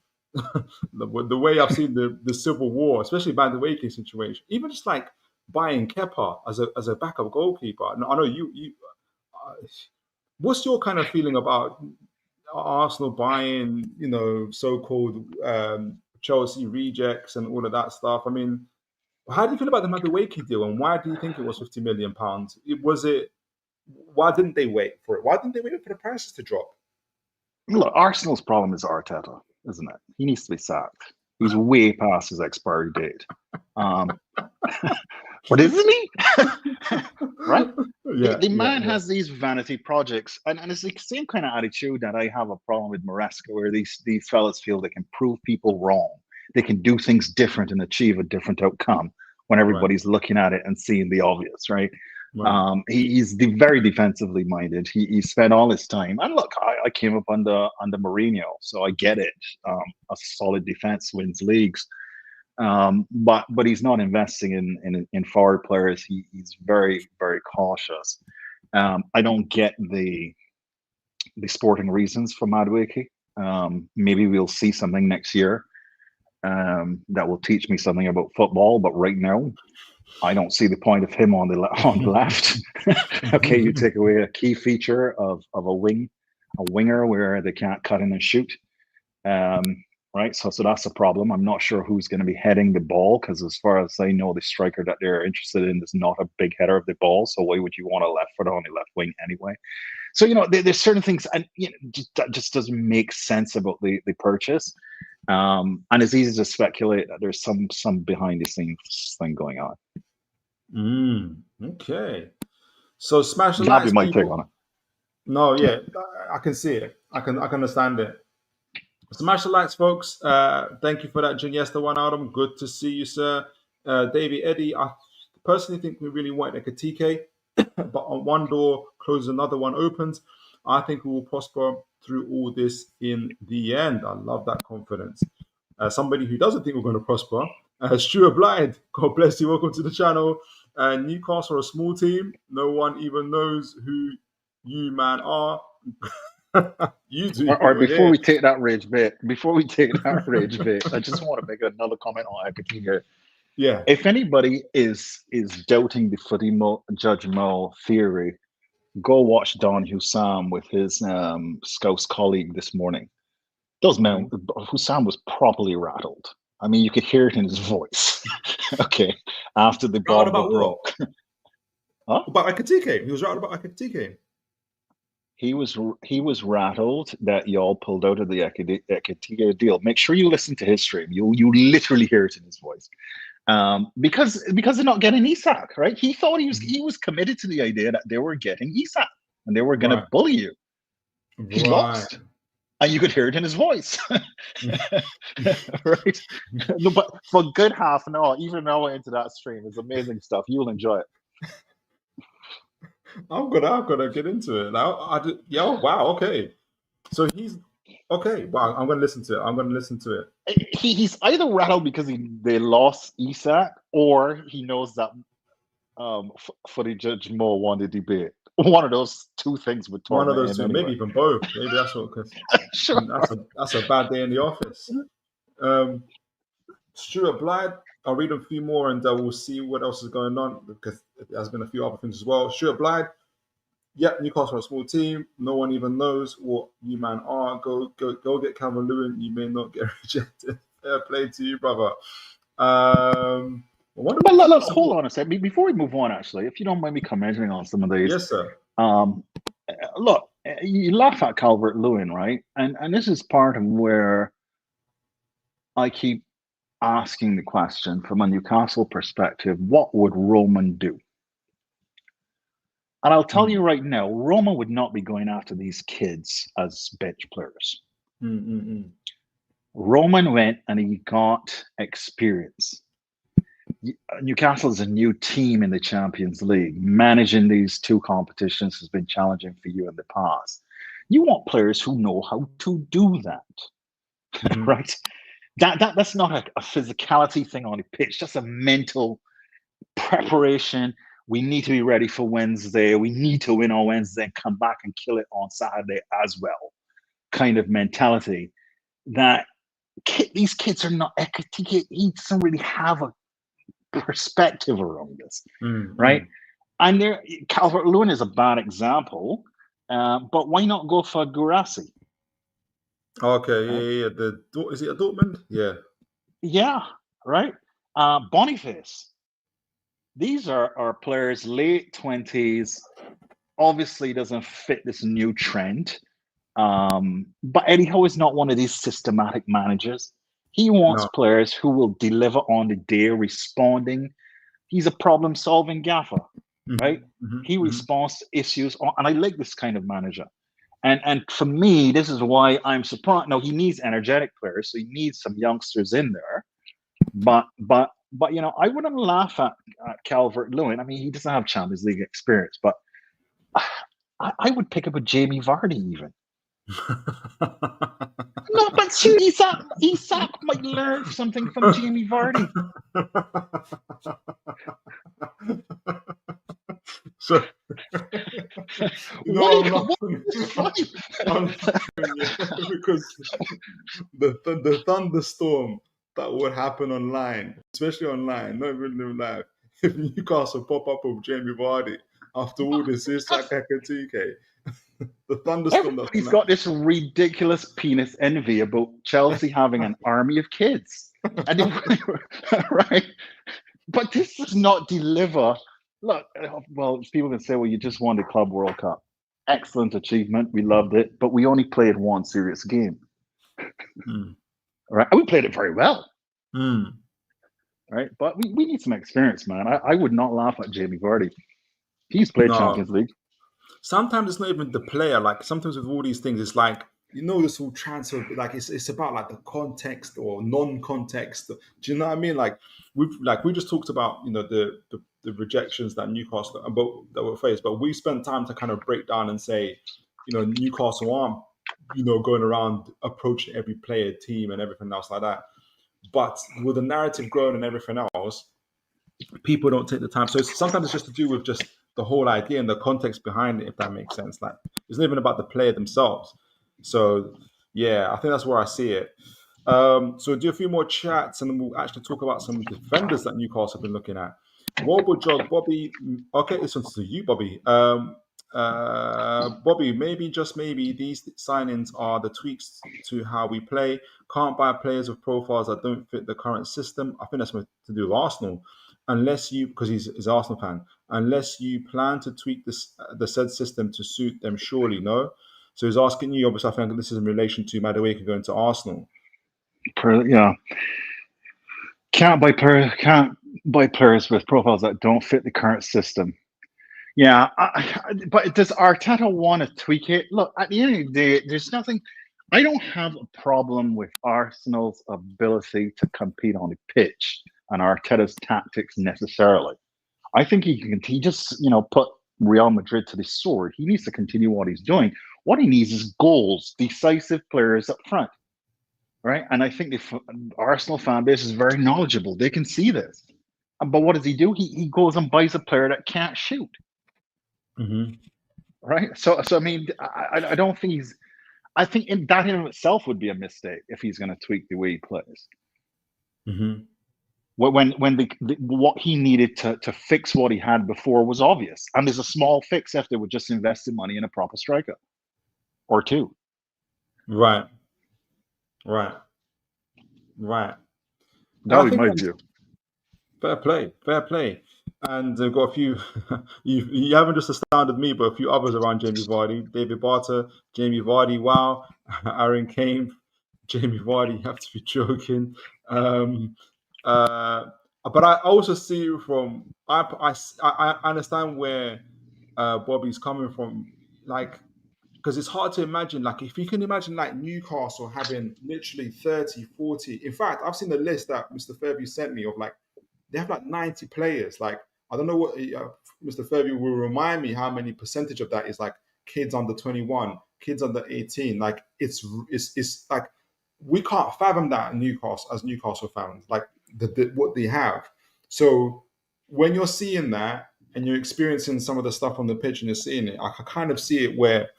The way I've seen the civil war, especially by the Waking situation, even just like buying Kepa as a backup goalkeeper. I know you. What's your kind of feeling about Arsenal buying, so-called Chelsea rejects and all of that stuff? I mean, how do you feel about the Madueke deal, and why do you think it was £50 million? Why didn't they wait for it? Why didn't they wait for the prices to drop? Look, Arsenal's problem is Arteta, isn't it? He needs to be sacked. He's way past his expiry date. But isn't he? Right? Yeah, the man has these vanity projects, and it's the same kind of attitude that I have a problem with Maresca, where these fellas feel they can prove people wrong. They can do things different and achieve a different outcome when everybody's looking at it and seeing the obvious, right? He's very defensively minded. He spent all his time, and look, I came up under Mourinho, so I get it. A solid defense wins leagues. But he's not investing in forward players. He's very, very cautious. I don't get the sporting reasons for Madueke. Maybe we'll see something next year that will teach me something about football. But right now, I don't see the point of him on the left. Okay, you take away a key feature of a winger where they can't cut in and shoot. Right, so that's a problem. I'm not sure who's going to be heading the ball, because as far as I know, the striker that they're interested in is not a big header of the ball. So why would you want a left footer on the left wing anyway? So there's certain things, and that just doesn't make sense about the purchase. And it's easy to speculate that there's some behind the scenes thing going on. Okay, so smash the Bobby likes, might people. take on it. No, yeah, I can see it. I can understand it. Smash the likes, folks. Thank you for that Juniesta one, Adam. Good to see you, sir. Davey Eddie, I personally think we really want Ekitike, but on one door closes, another one opens. I think we will prosper through all this in the end. I love that confidence. Somebody who doesn't think we're going to prosper, Stuart Blind, God bless you. Welcome to the channel. Newcastle are a small team. No one even knows who you, man, are. You do. Or before we take that rage bit, I just want to make another comment on Ekitike. Yeah. If anybody is doubting the footy Judge Mo theory, go watch Don Hussam with his Scouse colleague this morning. Hussam was properly rattled. I mean, you could hear it in his voice. Okay, after the Bomba broke. Huh? About Ekitike. He was rattled about Ekitike. He was rattled that y'all pulled out of the Ekitike deal. Make sure you listen to his stream. You literally hear it in his voice. Because they're not getting Isak, right? He thought he was committed to the idea that they were getting Isak and they were going to bully you. He lost, and you could hear it in his voice, right? No, but for a good half an hour, even an hour into that stream, it's amazing stuff. You'll enjoy it. I'm gonna get into it now. Wow. Okay, so he's okay. Wow, I'm gonna listen to it. He's either rattled because they lost Isak, or he knows that footy Judge Mo won the debate. One of those two things would torment him. One of those two, anyway. Maybe even both. Maybe that's what. Sure. That's a bad day in the office. Stuart Blythe. I'll read a few more and we'll see what else is going on, because there's been a few other things as well. Stuart Blythe. Yep, Newcastle are a small team. No one even knows what you man are. Go get Calvin Lewin. You may not get rejected. Fair play to you, brother. Let's hold on a second. Before we move on, actually, if you don't mind me commenting on some of these. Yes, sir. look, you laugh at Calvert-Lewin, right? And this is part of where I keep asking the question from a Newcastle perspective, what would Roman do? And I'll tell you right now, Roma would not be going after these kids as bench players. Roman went and he got experience. Newcastle is a new team in the Champions League. Managing these two competitions has been challenging for you in the past. You want players who know how to do that, right? That's not a physicality thing on the pitch. That's a mental preparation. We need to be ready for Wednesday. We need to win on Wednesday and come back and kill it on Saturday as well. Kind of mentality that these kids are not. Ekitike, he doesn't really have a perspective around this, right? And Calvert-Lewin is a bad example, but why not go for Guirassy? Okay, yeah. Is it a Dortmund? Yeah, right. Boniface. These are players late 20s. Obviously, doesn't fit this new trend. But Eddie Howe is not one of these systematic managers. He wants players who will deliver on the day, responding. He's a problem-solving gaffer, right? He responds to issues, and I like this kind of manager. And for me, this is why I'm surprised. No, he needs energetic players, so he needs some youngsters in there. But you know, I wouldn't laugh at Calvert-Lewin. I mean, he doesn't have Champions League experience, but I would pick up a Jamie Vardy even. No, but Isak might learn something from Jamie Vardy. So, because the thunderstorm that would happen online, especially online, not even in live, if Newcastle pop up with Jamie Vardy after all this Isak Ekitike. The thunderstorm. He's got this ridiculous penis envy about Chelsea having an army of kids, and right? But this does not deliver. Look, well, people can say, "Well, you just won the Club World Cup. Excellent achievement. We loved it, but we only played one serious game, right? And we played it very well, right? But we need some experience, man. I would not laugh at Jamie Vardy. He's played Champions League. Sometimes it's not even the player. Like sometimes with all these things, it's like, you know, this whole transfer. Like it's about like the context or non-context. Do you know what I mean? Like we just talked about, you know, the rejections that Newcastle that were faced, but we spent time to kind of break down and say, you know, Newcastle aren't, you know, going around approaching every player, team, and everything else like that. But with the narrative growing and everything else, people don't take the time. So sometimes it's just to do with just the whole idea and the context behind it, if that makes sense. Like it's not even about the player themselves. So yeah, I think that's where I see it. So we'll do a few more chats and then we'll actually talk about some defenders that Newcastle have been looking at. Bobby. Okay, this one's to you, Bobby. Bobby, maybe, just maybe, these signings are the tweaks to how we play. Can't buy players with profiles that don't fit the current system. I think that's to do with Arsenal. Unless you, because he's an Arsenal fan, unless you plan to tweak the said system to suit them, surely, no? So he's asking you, obviously, I think this is in relation to Madueke going to Arsenal. Yeah. Can't buy players with profiles that don't fit the current system. Yeah, but does Arteta want to tweak it? Look, at the end of the day, there's nothing. I don't have a problem with Arsenal's ability to compete on the pitch and Arteta's tactics necessarily. I think he just, you know, put Real Madrid to the sword. He needs to continue what he's doing. What he needs is goals, decisive players up front, right? And I think the Arsenal fan base is very knowledgeable. They can see this. But what does he do? He goes and buys a player that can't shoot. Right? So I mean, I don't think he's. I think that in itself would be a mistake if he's going to tweak the way he plays. When what he needed to fix what he had before was obvious, and there's a small fix if they would just invest the money in a proper striker or two. Right. That would be my view. Fair play. And they've got a few. You haven't just astounded me, but a few others around Jamie Vardy, David Barter, Jamie Vardy. Wow, Aaron Kane, Jamie Vardy. You have to be joking. Um, but I also see from I understand where Bobby's coming from, like, because it's hard to imagine, like, if you can imagine like Newcastle having literally 30, 40. In fact, I've seen the list that Mr. Fairview sent me of, like, they have like 90 players. Like, I don't know what Mr. Fairview will remind me how many percentage of that is like kids under 21, kids under 18. Like, it's like, we can't fathom that in Newcastle as Newcastle fans, like what they have. So when you're seeing that and you're experiencing some of the stuff on the pitch and you're seeing it, I can kind of see it where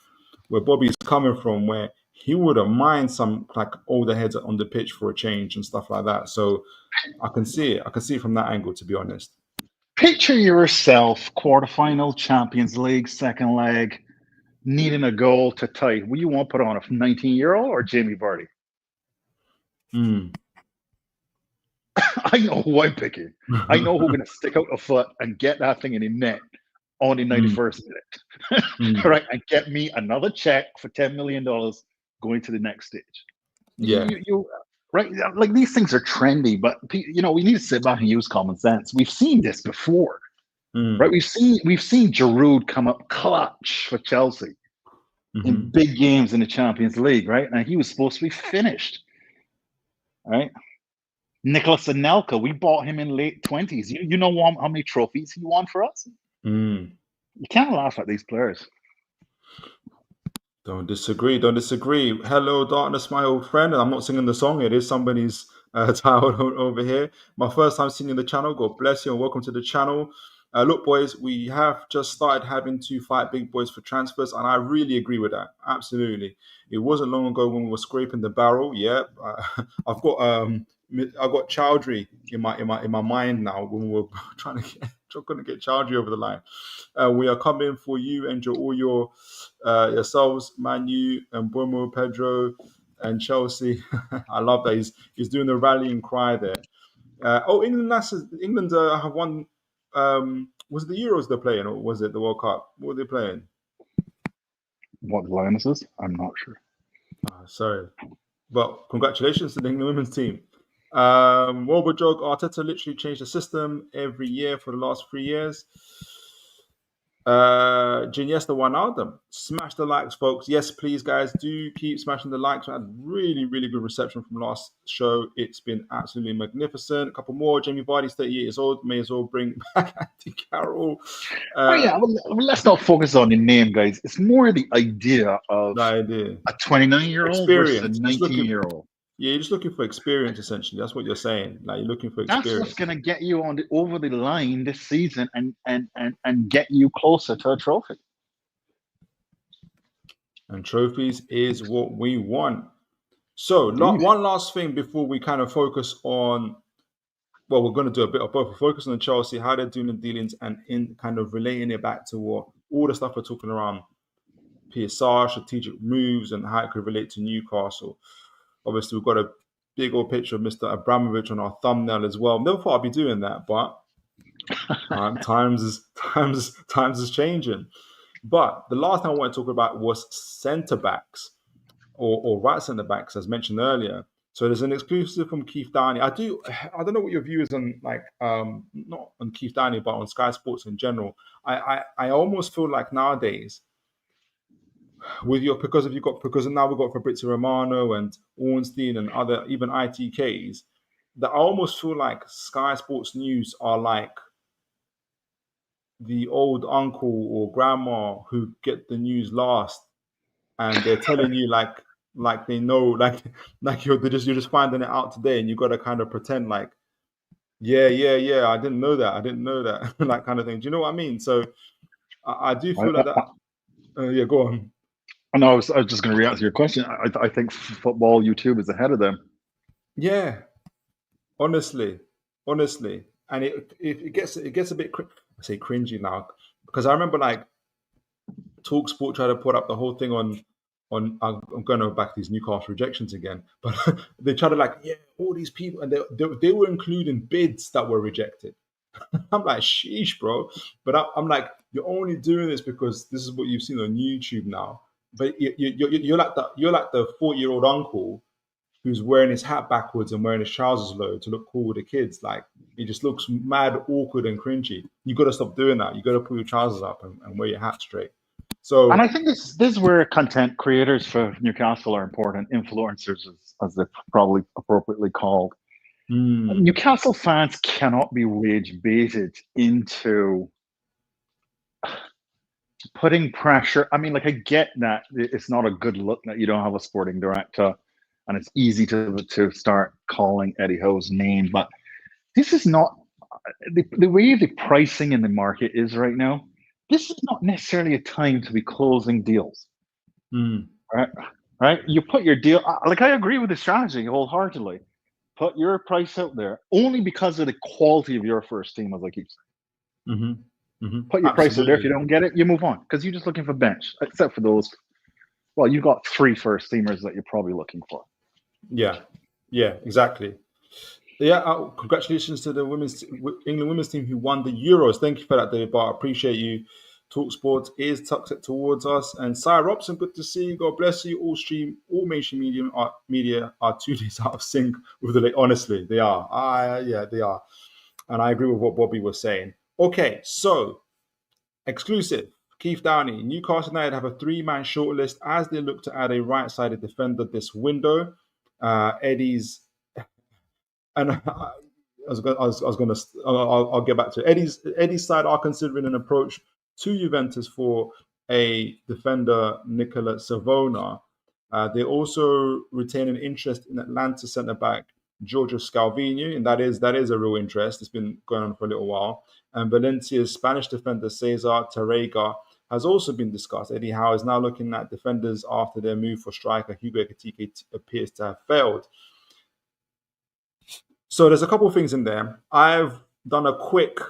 Bobby's coming from, where he wouldn't mind some like older heads on the pitch for a change and stuff like that. So I can see it. I can see it from that angle, to be honest. Picture yourself, quarterfinal, Champions League, second leg, needing a goal to tie. Will you want to put on a 19-year-old or Jamie Vardy? I know who I'm picking. I know who's going to stick out a foot and get that thing in the net on the 91st minute, right? And get me another check for $10 million going to the next stage. Yeah. Right? Like, these things are trendy, but we need to sit back and use common sense. We've seen this before, right? We've seen Giroud come up clutch for Chelsea in big games in the Champions League, right? And he was supposed to be finished, right? Nicholas Anelka, we bought him in late 20s. You know how many trophies he won for us? You can't laugh at these players. Don't disagree. Hello, darkness, my old friend. And I'm not singing the song. It is somebody's title over here. My first time singing the channel. God bless you and welcome to the channel. Look, boys, we have just started having to fight big boys for transfers, and I really agree with that. Absolutely. It wasn't long ago when we were scraping the barrel. Yeah, I've got Chowdhury in my mind now when we were trying to get Chowdhury over the line. We are coming for you and all your yourselves, Manu and Bomo, Pedro, and Chelsea. I love that he's doing the rallying cry there. England have won. Was it the Euros they're playing, or was it the World Cup? What were they playing? What, the Lionesses? I'm not sure. Sorry. But congratulations to the England women's team. Wobajog, Arteta literally changed the system every year for the last 3 years. Iniesta Wijnaldum, smash the likes, folks. Yes, please, guys, do keep smashing the likes. We had really, really good reception from last show. It's been absolutely magnificent. A couple more. Jamie Vardy's 38 years old. May as well bring back Andy Carroll. Let's not focus on the name, guys. It's more the idea of a 29-year-old versus a 19-year-old. Yeah, you're just looking for experience, essentially. That's what you're saying. Like, you're looking for experience. That's what's going to get you over the line this season and get you closer to a trophy. And trophies is what we want. So, one last thing before we kind of focus on, well, we're going to do a bit of both. We'll focus on Chelsea, how they're doing the dealings, and in kind of relating it back to what all the stuff we're talking around PSR, strategic moves, and how it could relate to Newcastle. Obviously, we've got a big old picture of Mr. Abramovich on our thumbnail as well. Never thought I'd be doing that, but times is changing. But the last thing I want to talk about was centre backs or right centre backs, as mentioned earlier. So there's an exclusive from Keith Downey. I don't know what your view is on, like, not on Keith Downey, but on Sky Sports in general. I almost feel like nowadays, because now we've got Fabrizio Romano and Ornstein and other, even ITKs, that I almost feel like Sky Sports News are like the old uncle or grandma who get the news last, and they're telling you like they know, like you're just finding it out today, and you got to kind of pretend like, yeah, I didn't know that, that kind of thing. Do you know what I mean? So I do feel like that. Yeah, go on. No, I was just going to react to your question. I think football YouTube is ahead of them. Yeah, honestly, and it gets a bit cringy now, because I remember like TalkSport tried to put up the whole thing on. I'm going to back these Newcastle rejections again, but they tried to all these people, and they were including bids that were rejected. I'm like, sheesh, bro. But I'm like, you're only doing this because this is what you've seen on YouTube now. But you're like the 40-year-old uncle who's wearing his hat backwards and wearing his trousers low to look cool with the kids. Like, it just looks mad awkward and cringy. You got to stop doing that. You got to pull your trousers up and wear your hat straight. So, And I think this is where content creators for Newcastle are important, influencers, as they're probably appropriately called. Newcastle fans cannot be rage baited into putting pressure. I mean, like, I get that it's not a good look that you don't have a sporting director, and it's easy to start calling Eddie Howe's name, but this is not the way the pricing in the market is right now. This is not necessarily a time to be closing deals. Right? You put your deal, like, I agree with the strategy wholeheartedly. Put your price out there only because of the quality of your first team, as I keep saying. Put your price out there. If you don't get it, you move on, because you're just looking for bench, except for those. Well, you've got 3 first teamers that you're probably looking for. Yeah, exactly. Yeah, congratulations to the England women's team who won the Euros. Thank you for that, David Bart. I appreciate you. TalkSport is tucked it towards us. And Cy Robson, good to see you. God bless you. All mainstream media are 2 days out of sync with the. Honestly, they are. Yeah, they are. And I agree with what Bobby was saying. Okay, so exclusive. Keith Downey, Newcastle United have a 3-man shortlist as they look to add a right-sided defender this window. Eddie's, and I'll get back to it. Eddie's side are considering an approach to Juventus for a defender, Nicola Savona. They also retain an interest in Atlanta centre-back Giorgio Scalvini, and that is a real interest. It's been going on for a little while. And Valencia's Spanish defender Cesar Tarrega has also been discussed. Eddie Howe is now looking at defenders after their move for striker Hugo Ekitike appears to have failed. So there's a couple of things in there. I've done a quick,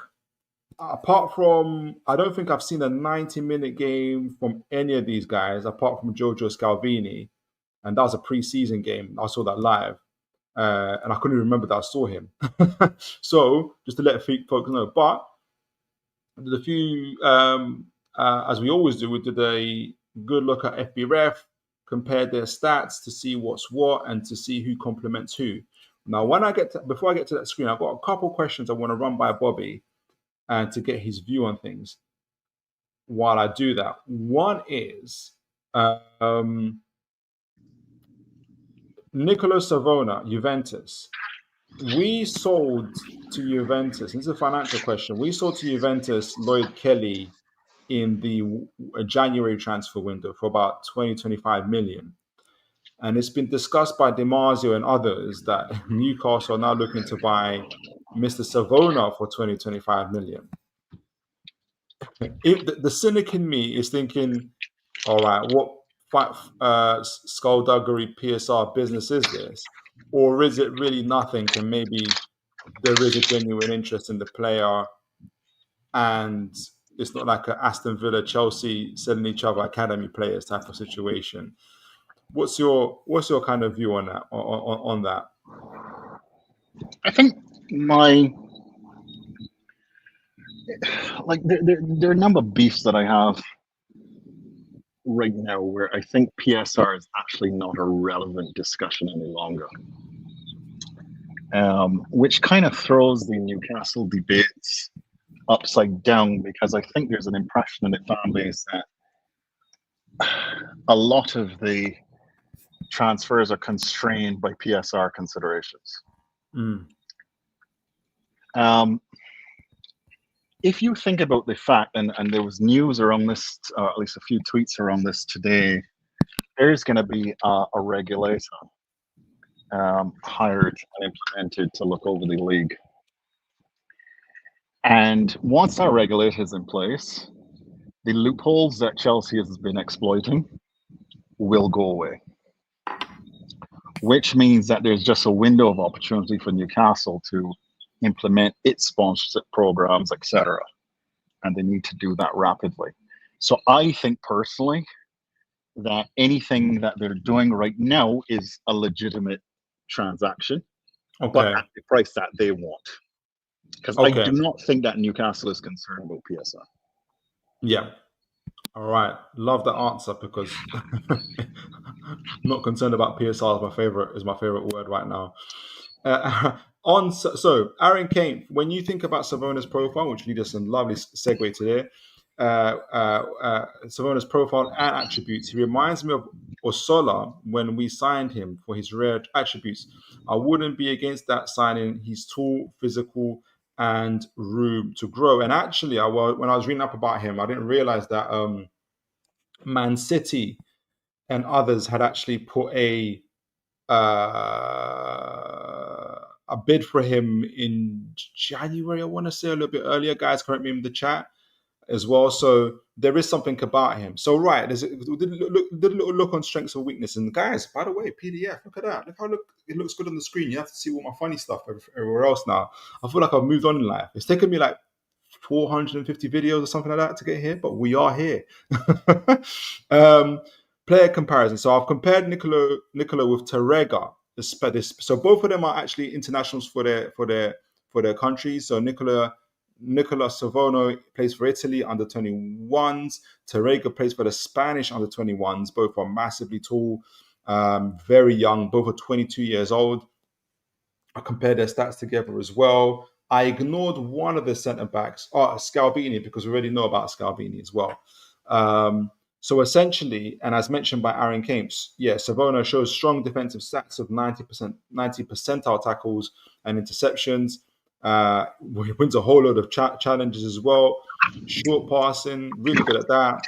apart from, I don't think I've seen a 90-minute game from any of these guys, apart from Giorgio Scalvini. And that was a pre-season game. I saw that live. And I couldn't even remember that I saw him. So just to let folks know. But the few, as we always do, we did a good look at FBref, compared their stats to see what's what and to see who complements who. Now, before I get to that screen, I've got a couple questions I want to run by Bobby and to get his view on things while I do that. One is Nicolo Savona, Juventus. We sold to Juventus. This is a financial question. We sold to Juventus Lloyd Kelly in the January transfer window for about 20-25 million. And it's been discussed by DiMarzio and others that Newcastle are now looking to buy Mr. Savona for 20-25 million. The cynic in me is thinking, all right, what skullduggery PSR business is this? Or is it really nothing? And maybe there is a genuine interest in the player and it's not like an Aston Villa, Chelsea selling each other academy players type of situation. What's your kind of view on that? On that? I think there are a number of beefs that I have right now where I think PSR is actually not a relevant discussion any longer, which kind of throws the Newcastle debates upside down, because I think there's an impression in the fan base that a lot of the transfers are constrained by PSR considerations. If you think about the fact, and there was news around this, at least a few tweets around this today, there's going to be a regulator hired and implemented to look over the league. And once that regulator is in place, the loopholes that Chelsea has been exploiting will go away, which means that there's just a window of opportunity for Newcastle to implement its sponsorship programs, etc. And they need to do that rapidly. So I think personally that anything that they're doing right now is a legitimate transaction, but at the price that they want. Because I do not think that Newcastle is concerned about PSR. Yeah. All right. Love the answer because not concerned about PSR is my favorite word right now. So Aaron Kane, when you think about Savona's profile, which leads us a lovely segue to there, Savona's profile and attributes, he reminds me of Osola when we signed him for his rare attributes. I wouldn't be against that signing. He's tall, physical, and room to grow. And actually, when I was reading up about him, I didn't realize that Man City and others had actually put a bid for him in January. I want to say a little bit earlier. Guys, correct me in the chat as well. So there is something about him. So right, did a little look on strengths and weaknesses. And guys, by the way, PDF, look at that. It looks good on the screen. You have to see all my funny stuff everywhere else now. I feel like I've moved on in life. It's taken me like 450 videos or something like that to get here, but we are here. Player comparison. So I've compared Nicola with Terega. So both of them are actually internationals for their countries. So Nicola Savono plays for Italy under 21s. Terega plays for the Spanish under 21s. Both are massively tall, very young. Both are 22 years old. I compared their stats together as well. I ignored one of the centre backs, Scalvini, because we already know about Scalvini as well. So essentially, and as mentioned by Aaron Kempes, Savono shows strong defensive stats of 90 percentile tackles and interceptions. He wins a whole load of challenges as well. Short passing, really good at that.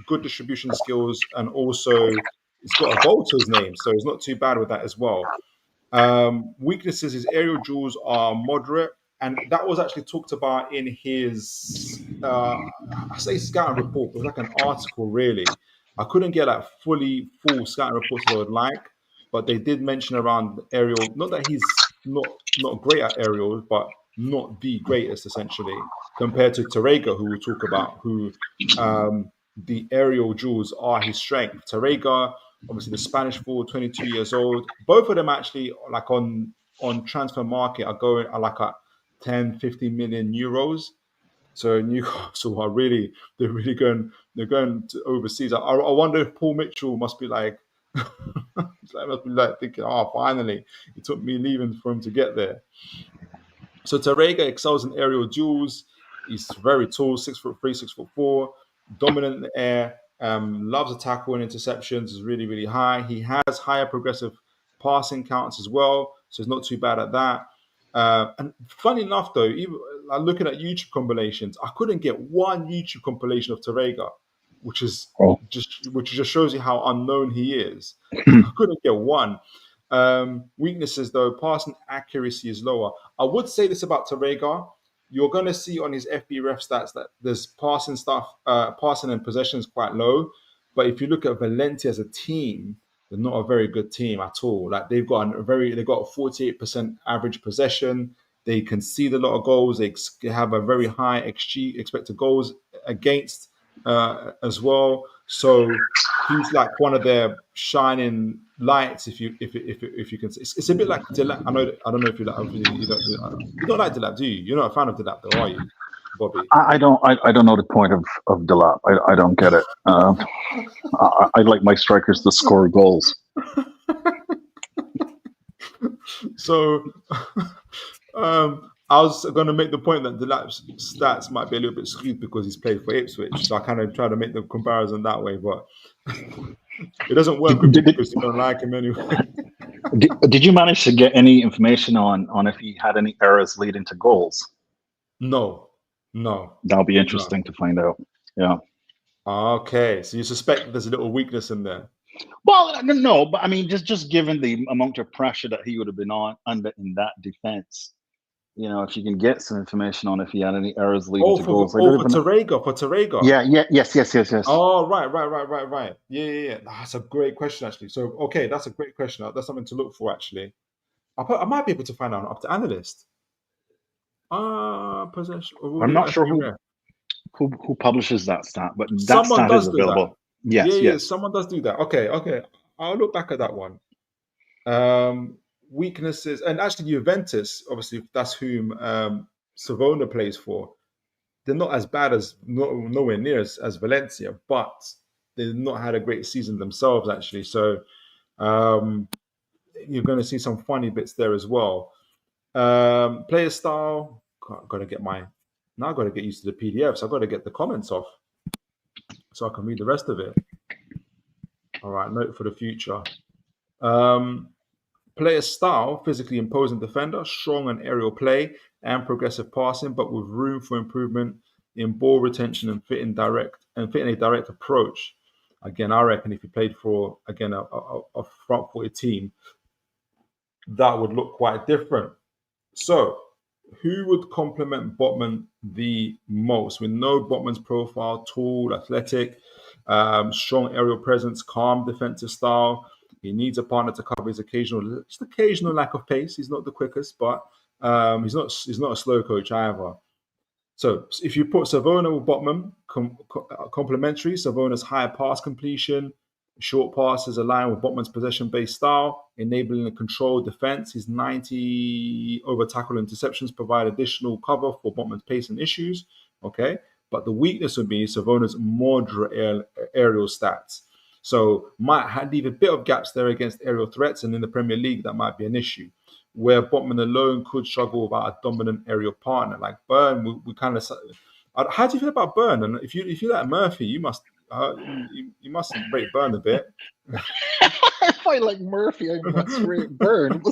Good distribution skills, and also he's got a goal to his name, so he's not too bad with that as well. Weaknesses, his aerial duels are moderate, and that was actually talked about in his I say scouting report. It was like an article, really. I couldn't get like full scouting reports as I would like, but they did mention around aerial. Not that he's not great at aerials, but not the greatest essentially compared to Terega, who we'll talk about. Who the aerial duels are his strength. Terega, obviously the Spanish forward, 22 years old. Both of them actually, like on transfer market, are like at 10, 15 million euros. So Newcastle they're going to overseas. I wonder if Paul Mitchell must be like thinking, finally, it took me leaving for him to get there. So Terega excels in aerial duels. He's very tall, 6'3", 6'4", dominant in the air. Loves a tackle and interceptions, is really, really high. He has higher progressive passing counts as well, so it's not too bad at that. And funny enough, though, even looking at YouTube compilations, I couldn't get one YouTube compilation of Terega, which just shows you how unknown he is. I couldn't get one. Weaknesses, though, passing accuracy is lower. I would say this about Terega. You're going to see on his FBref stats that there's passing and possession is quite low. But if you look at Valencia as a team, they're not a very good team at all. Like they've got 48% average possession. They concede a lot of goals. They have a very high XG, expected goals against, as well. So he's like one of their shining lights. If you can, it's a bit like Delap. I don't know if you like. You don't like Delap, do you? You're not a fan of Delap, though, are you, Bobby? I don't know the point of Delap. I don't get it. I like my strikers to score goals. So, I was going to make the point that Delap's stats might be a little bit skewed because he's played for Ipswich. So I kind of try to make the comparison that way, but it doesn't work because you don't like him anyway. Did you manage to get any information on if he had any errors leading to goals? No. That'll be interesting to find out. Yeah. Okay, so you suspect there's a little weakness in there? Well, no, but I mean, just given the amount of pressure that he would have been under in that defense, if you can get some information on if he had any errors leading to goals. For Terega. Yes. Oh, right. Yeah. That's a great question, actually. So, okay, that's a great question. That's something to look for, actually. I might be able to find out up to analyst. Possession. I'm not sure who publishes that stat, but that stat is available. Yes. Someone does do that. Okay. I'll look back at that one. weaknesses, and actually Juventus, obviously that's whom Savona plays for. They're not as bad as nowhere near as Valencia, but they've not had a great season themselves actually. So you're going to see some funny bits there as well. Player style. Got to get now. I've got to get used to the PDFs. I've got to get the comments off so I can read the rest of it. All right, note for the future. Player style, physically imposing defender, strong on aerial play and progressive passing, but with room for improvement in ball retention and fitting a direct approach. Again, I reckon if you played for a front-footed team, that would look quite different. So, who would complement Botman the most? We know Botman's profile: tall, athletic, strong aerial presence, calm defensive style. He needs a partner to cover his occasional lack of pace. He's not the quickest, but he's not a slow coach either. So if you put Savona with Botman, complementary, Savona's higher pass completion, short passes align with Botman's possession-based style, enabling a controlled defense. His 90 over tackle interceptions provide additional cover for Botman's pace and issues. Okay, but the weakness would be Savona's moderate aerial stats. So might leave a bit of gaps there against aerial threats, and in the Premier League that might be an issue. Where Botman alone could struggle without a dominant aerial partner like Burn. We kind of. How do you feel about Burn? And if you like Murphy, you must rate Burn a bit. If I like Murphy, I must rate Burn.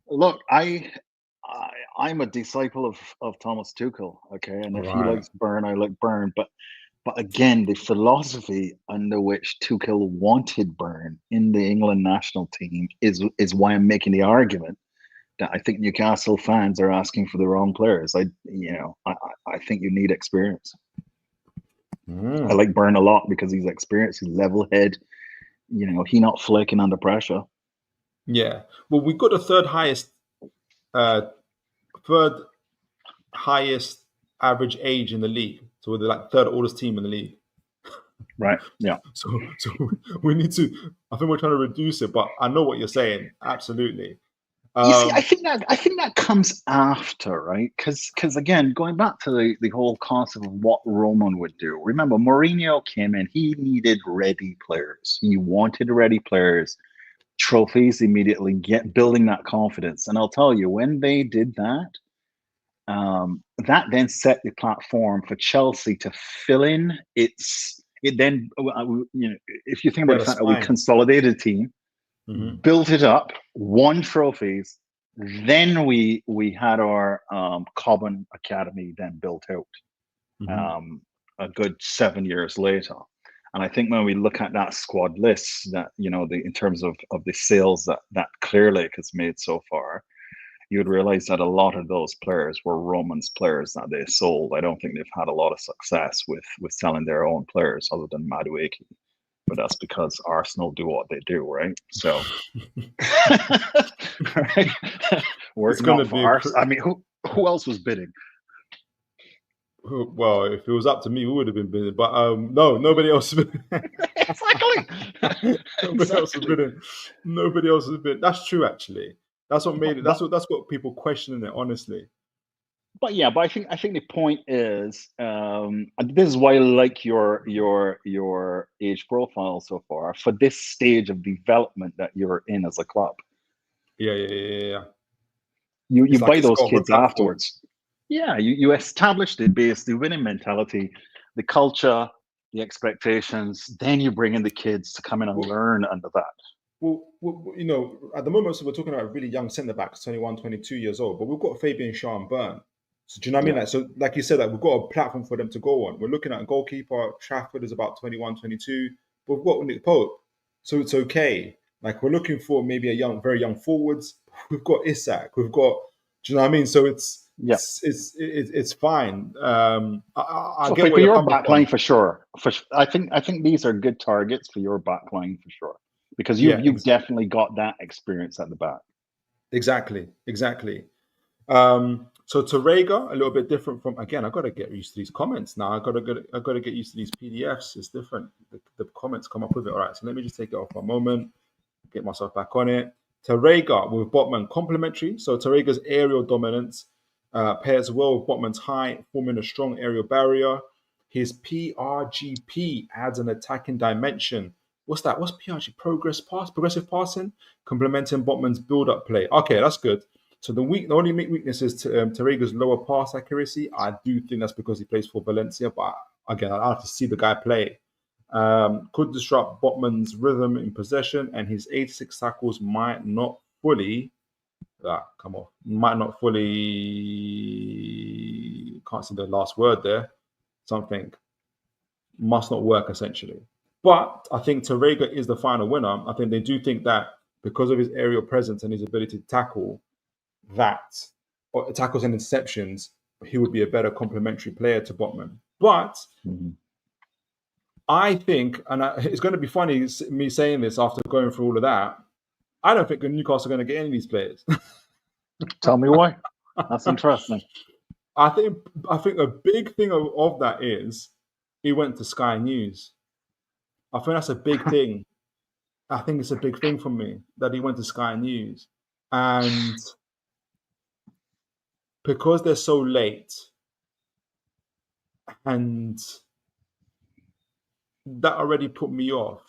Look, I'm a disciple of Thomas Tuchel. Okay, and if he likes Burn, I like Burn. But again, the philosophy under which Tuchel wanted Burn in the England national team is why I'm making the argument that I think Newcastle fans are asking for the wrong players. I think you need experience. I like Burn a lot because he's experienced, he's level head. He not flaking under pressure. Yeah. Well, we got the third highest average age in the league. So we're the third oldest team in the league. Right. Yeah. So we need to. I think we're trying to reduce it, but I know what you're saying. Absolutely. You see, I think that comes after, right? Because again, going back to the whole concept of what Roman would do. Remember, Mourinho came in. He needed ready players. He wanted ready players. Trophies immediately, building that confidence. And I'll tell you, when they did that. That then set the platform for Chelsea to fill in. If you think about the fact that we consolidated the team, built it up, won trophies, then we had our Cobham Academy then built out a good 7 years later. And I think when we look at that squad list, that in terms of the sales that Clear Lake has made so far, you would realize that a lot of those players were Roman's players that they sold. I don't think they've had a lot of success with selling their own players other than Madueke. But that's because Arsenal do what they do, right? So, right? It's going to be Arsenal. I mean, who else was bidding? Well, if it was up to me, we would have been bidding. But no, nobody else was bidding. Exactly. Nobody else was bidding. That's true, actually. That's what made it. That's what people questioning it, honestly. But I think the point is, this is why I like your age profile so far for this stage of development that you're in as a club. Yeah. You buy those kids afterwards. Yeah, you establish the base, the winning mentality, the culture, the expectations. Then you bring in the kids to come in and learn under that. Well, at the moment, so we're talking about really young centre backs, 21, 22 years old, but we've got Fabian Shaw and Burn. So do you know what I mean? So like you said, we've got a platform for them to go on. We're looking at a goalkeeper. Trafford is about 21, 22. But we've got Nick Pope, so it's okay. Like we're looking for maybe very young forwards. We've got Isak. We've got. Do you know what I mean? So it's fine. I get for your backline for sure. I think these are good targets for your backline for sure. Because you've definitely got that experience at the back. Exactly. So Torreira, a little bit different from. Again, I got to get used to these comments now. I got to get used to these PDFs. It's different. The comments come up with it. All right. So let me just take it off one moment. get myself back on it. Tarega with Botman complementary. So Tarega's aerial dominance pairs well with Botman's height, forming a strong aerial barrier. His PRGP adds an attacking dimension. What's that? What's PRG? Progressive passing, complementing Botman's build-up play. Okay, that's good. So the only weakness is Tarega's lower pass accuracy. I do think that's because he plays for Valencia, but again, I have to see the guy play. Could disrupt Botman's rhythm in possession, and his 86 tackles might not fully. Might not fully. Can't see the last word there. Something must not work essentially. But I think Tarega is the final winner. I think they do think that because of his aerial presence and his ability to tackle, or tackles and interceptions, he would be a better complementary player to Botman. But I think, and it's going to be funny me saying this after going through all of that, I don't think Newcastle are going to get any of these players. Tell me why. That's interesting. I think a big thing of that is he went to Sky News. I think that's a big thing. I think it's a big thing for me that he went to Sky News. And because they're so late, and that already put me off.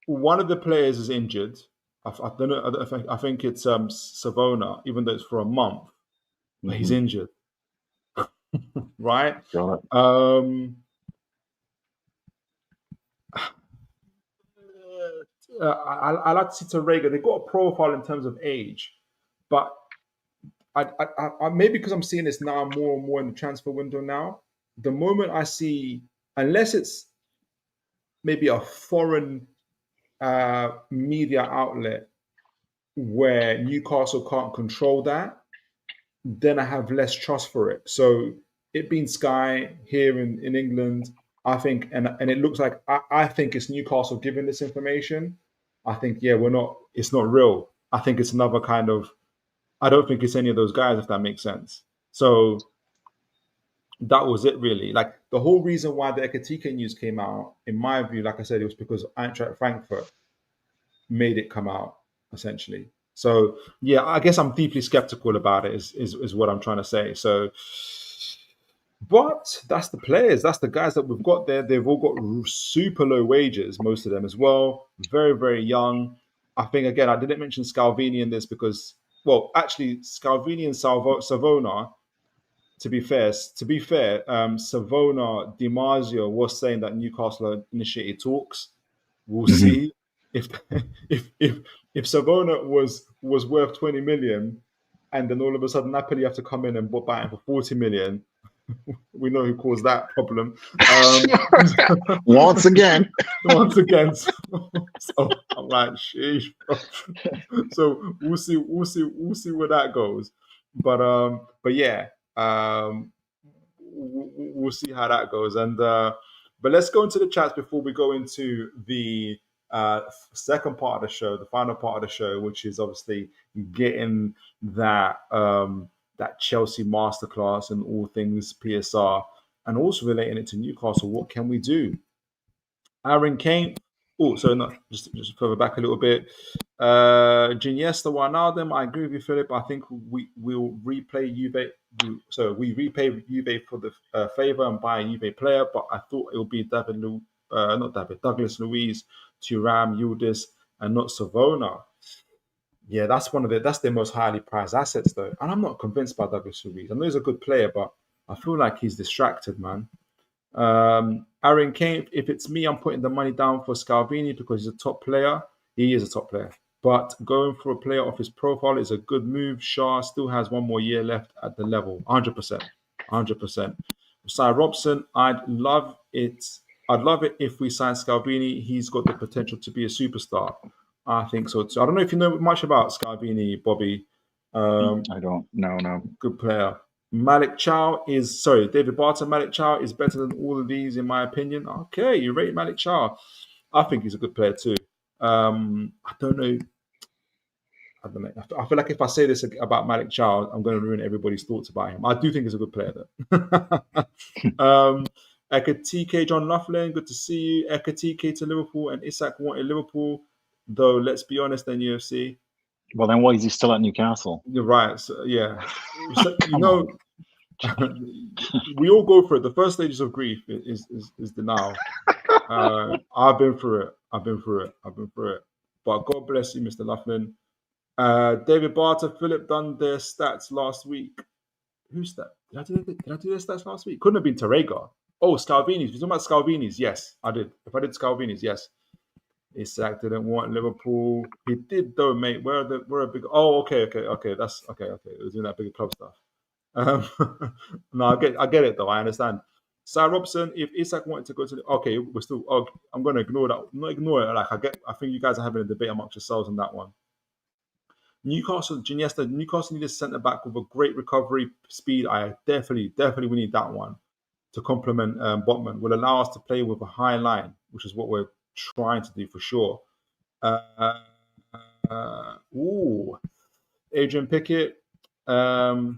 One of the players is injured. I don't know. I think it's Savona, even though it's for a month, but he's injured. Right? Got it. I like to see Tarega. They've got a profile in terms of age, but I maybe because I'm seeing this now more and more in the transfer window now. The moment I see, unless it's maybe a foreign media outlet where Newcastle can't control that, then I have less trust for it. So it being Sky here in England, I think, and it looks like I think it's Newcastle giving this information. I think, it's not real. I think it's another kind of, I don't think it's any of those guys, if that makes sense. So that was it really. Like the whole reason why the Ekitike news came out, in my view, like I said, it was because Eintracht Frankfurt made it come out, essentially. So yeah, I guess I'm deeply skeptical about it is what I'm trying to say. So, but that's the players, that's the guys that we've got there. They've all got super low wages, most of them as well. Very, very young. I think, again, I didn't mention Scalvini in this because, well, actually, Scalvini and Savona, to be fair, Savona Di Marzio was saying that Newcastle initiated talks. We'll see if Savona was worth 20 million, and then all of a sudden Napoli have to come in and buy him for 40 million. We know who caused that problem. Once again. So I'm like, sheesh. So we'll see where that goes. But yeah, we'll see how that goes. And but let's go into the chats before we go into the second part of the show, the final part of the show, which is obviously getting that that Chelsea masterclass and all things PSR, and also relating it to Newcastle. What can we do? Aaron Kane. Oh, so not just further back a little bit. Iniesta, Wijnaldum. I agree with you, Philip. I think we'll replay Juve. So we repay Juve for the favor and buy a Juve player, but I thought it would be Douglas Luiz, Thuram, Yildiz, and not Savona. Yeah, that's their most highly prized assets, though. And I'm not convinced by Douglas Luiz. I know he's a good player, but I feel like he's distracted, man. Aaron Kane, if it's me, I'm putting the money down for Scalvini because he's a top player. He is a top player. But going for a player off his profile is a good move. Shaw still has one more year left at the level. 100%. 100%. Cy Robson, I'd love it if we sign Scalvini. He's got the potential to be a superstar. I think so too. I don't know if you know much about Scalvini, Bobby. I don't. No. Good player. David Barton. Malik Chow is better than all of these, in my opinion. Okay, you rate Malik Chow. I think he's a good player too. I don't know. I feel like if I say this about Malik Chow, I'm going to ruin everybody's thoughts about him. I do think he's a good player, though. Ekitike John Laughlin, good to see you. Ekitike to Liverpool, and Isak wanted Liverpool, though. Let's be honest, then UFC. Well, then why is he still at Newcastle? You're right. So, yeah, so, you Come know, we all go through it. The first stages of grief is denial. I've been through it. I've been through it. But God bless you, Mr. Laughlin. David Barter, Philip done their stats last week. Who's that? Did I do their stats last week? Couldn't have been Tarega. Oh, Scalvini's. You're talking about Scalvini's? Yes, I did. If I did Scalvini's, yes. Isak didn't want Liverpool. He did though, mate. We're a big. Oh, okay. That's okay. It was doing that bigger club stuff. No, I get it though. I understand. Cy Robson, if Isak wanted to go to the, okay, we're still. Okay, I'm going to ignore that. Not ignore it. Like I think you guys are having a debate amongst yourselves on that one. Newcastle, Ginesta, Newcastle need a centre back with a great recovery speed. I definitely we need that one to complement Botman. Will allow us to play with a high line, which is what we're trying to do for sure. Adrian Pickett would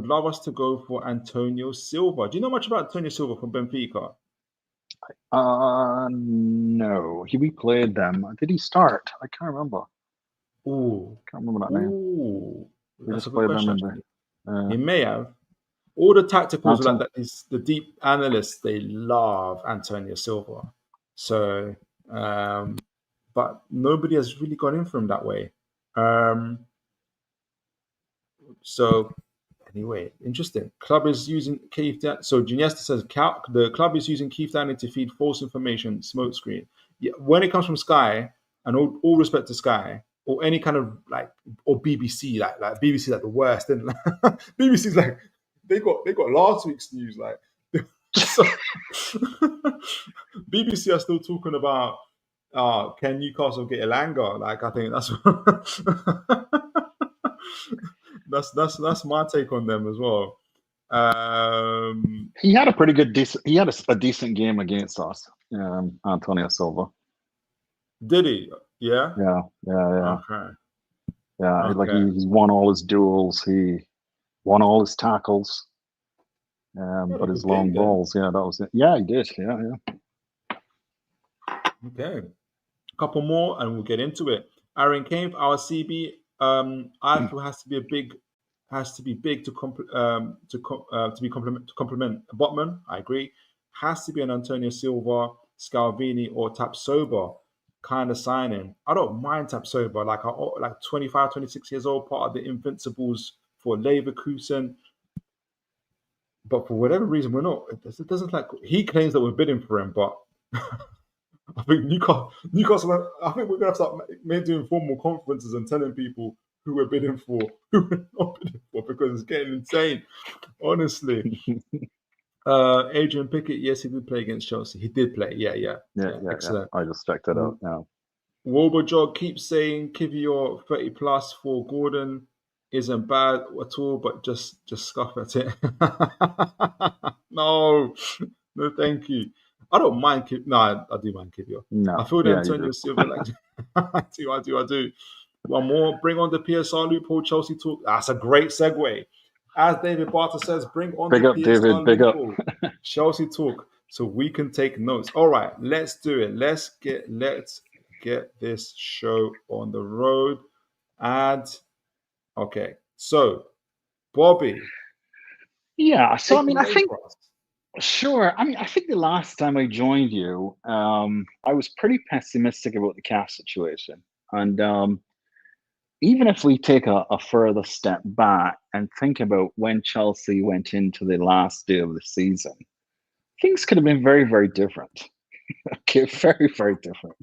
love us to go for Antonio Silva. Do you know much about Antonio Silva from Benfica? No. We played them. Did he start? I can't remember. Can't remember that name. We That's just a good played question. them. He may have. All the tacticals like that is the deep analysts. They love Antonio Silva. So, but nobody has really gone in for him that way. So, anyway, interesting. Club is using Keith. So Ginesta says the club is using Keith Downing to feed false information, smokescreen. Yeah, when it comes from Sky, and all respect to Sky, or any kind of like, or BBC, like BBC like the worst. And BBC's like they got last week's news. Like so, BBC are still talking about can Newcastle get Elanga? Like I think that's my take on them as well. He had a pretty good he had a decent game against us, Antonio Silva. Did he? Yeah. Okay. Yeah, Okay. like he's won all his duels. He won all his tackles. But his long balls, that was it. Yeah, he did. Yeah. Okay. A couple more, and we'll get into it. Aaron Kane, our CB. I feel has to be big to complement Botman. I agree. Has to be an Antonio Silva, Scalvini, or Tapsoba kind of signing. I don't mind Tapsoba, like 25, 26 years old, part of the Invincibles for Leverkusen. But for whatever reason, we're not. It doesn't like he claims that we're bidding for him, but I think Newcastle. I think we're gonna have to start doing formal conferences and telling people who we're bidding for, who we're not bidding for, because it's getting insane. Honestly. Adrian Pickett, yes, he did play against Chelsea. He did play, yeah. Excellent. I just checked it out now. Wobojog keeps saying Kivior 30 plus for Gordon isn't bad at all, but just scoff at it. No, thank you. I don't mind No, I do mind Kivior. No, I feel that Antonio Silva like I do. One more. Bring on the PSR loophole Chelsea talk. That's a great segue. As David Barter says, bring on the PSR loophole Chelsea talk so we can take notes. All right, let's do it. Let's get this show on the road. And okay, so Bobby. Yeah, so I mean, I think sure. I mean, I think the last time I joined you, I was pretty pessimistic about the cash situation. And even if we take a further step back and think about when Chelsea went into the last day of the season, things could have been very, very different. Okay, very, very different.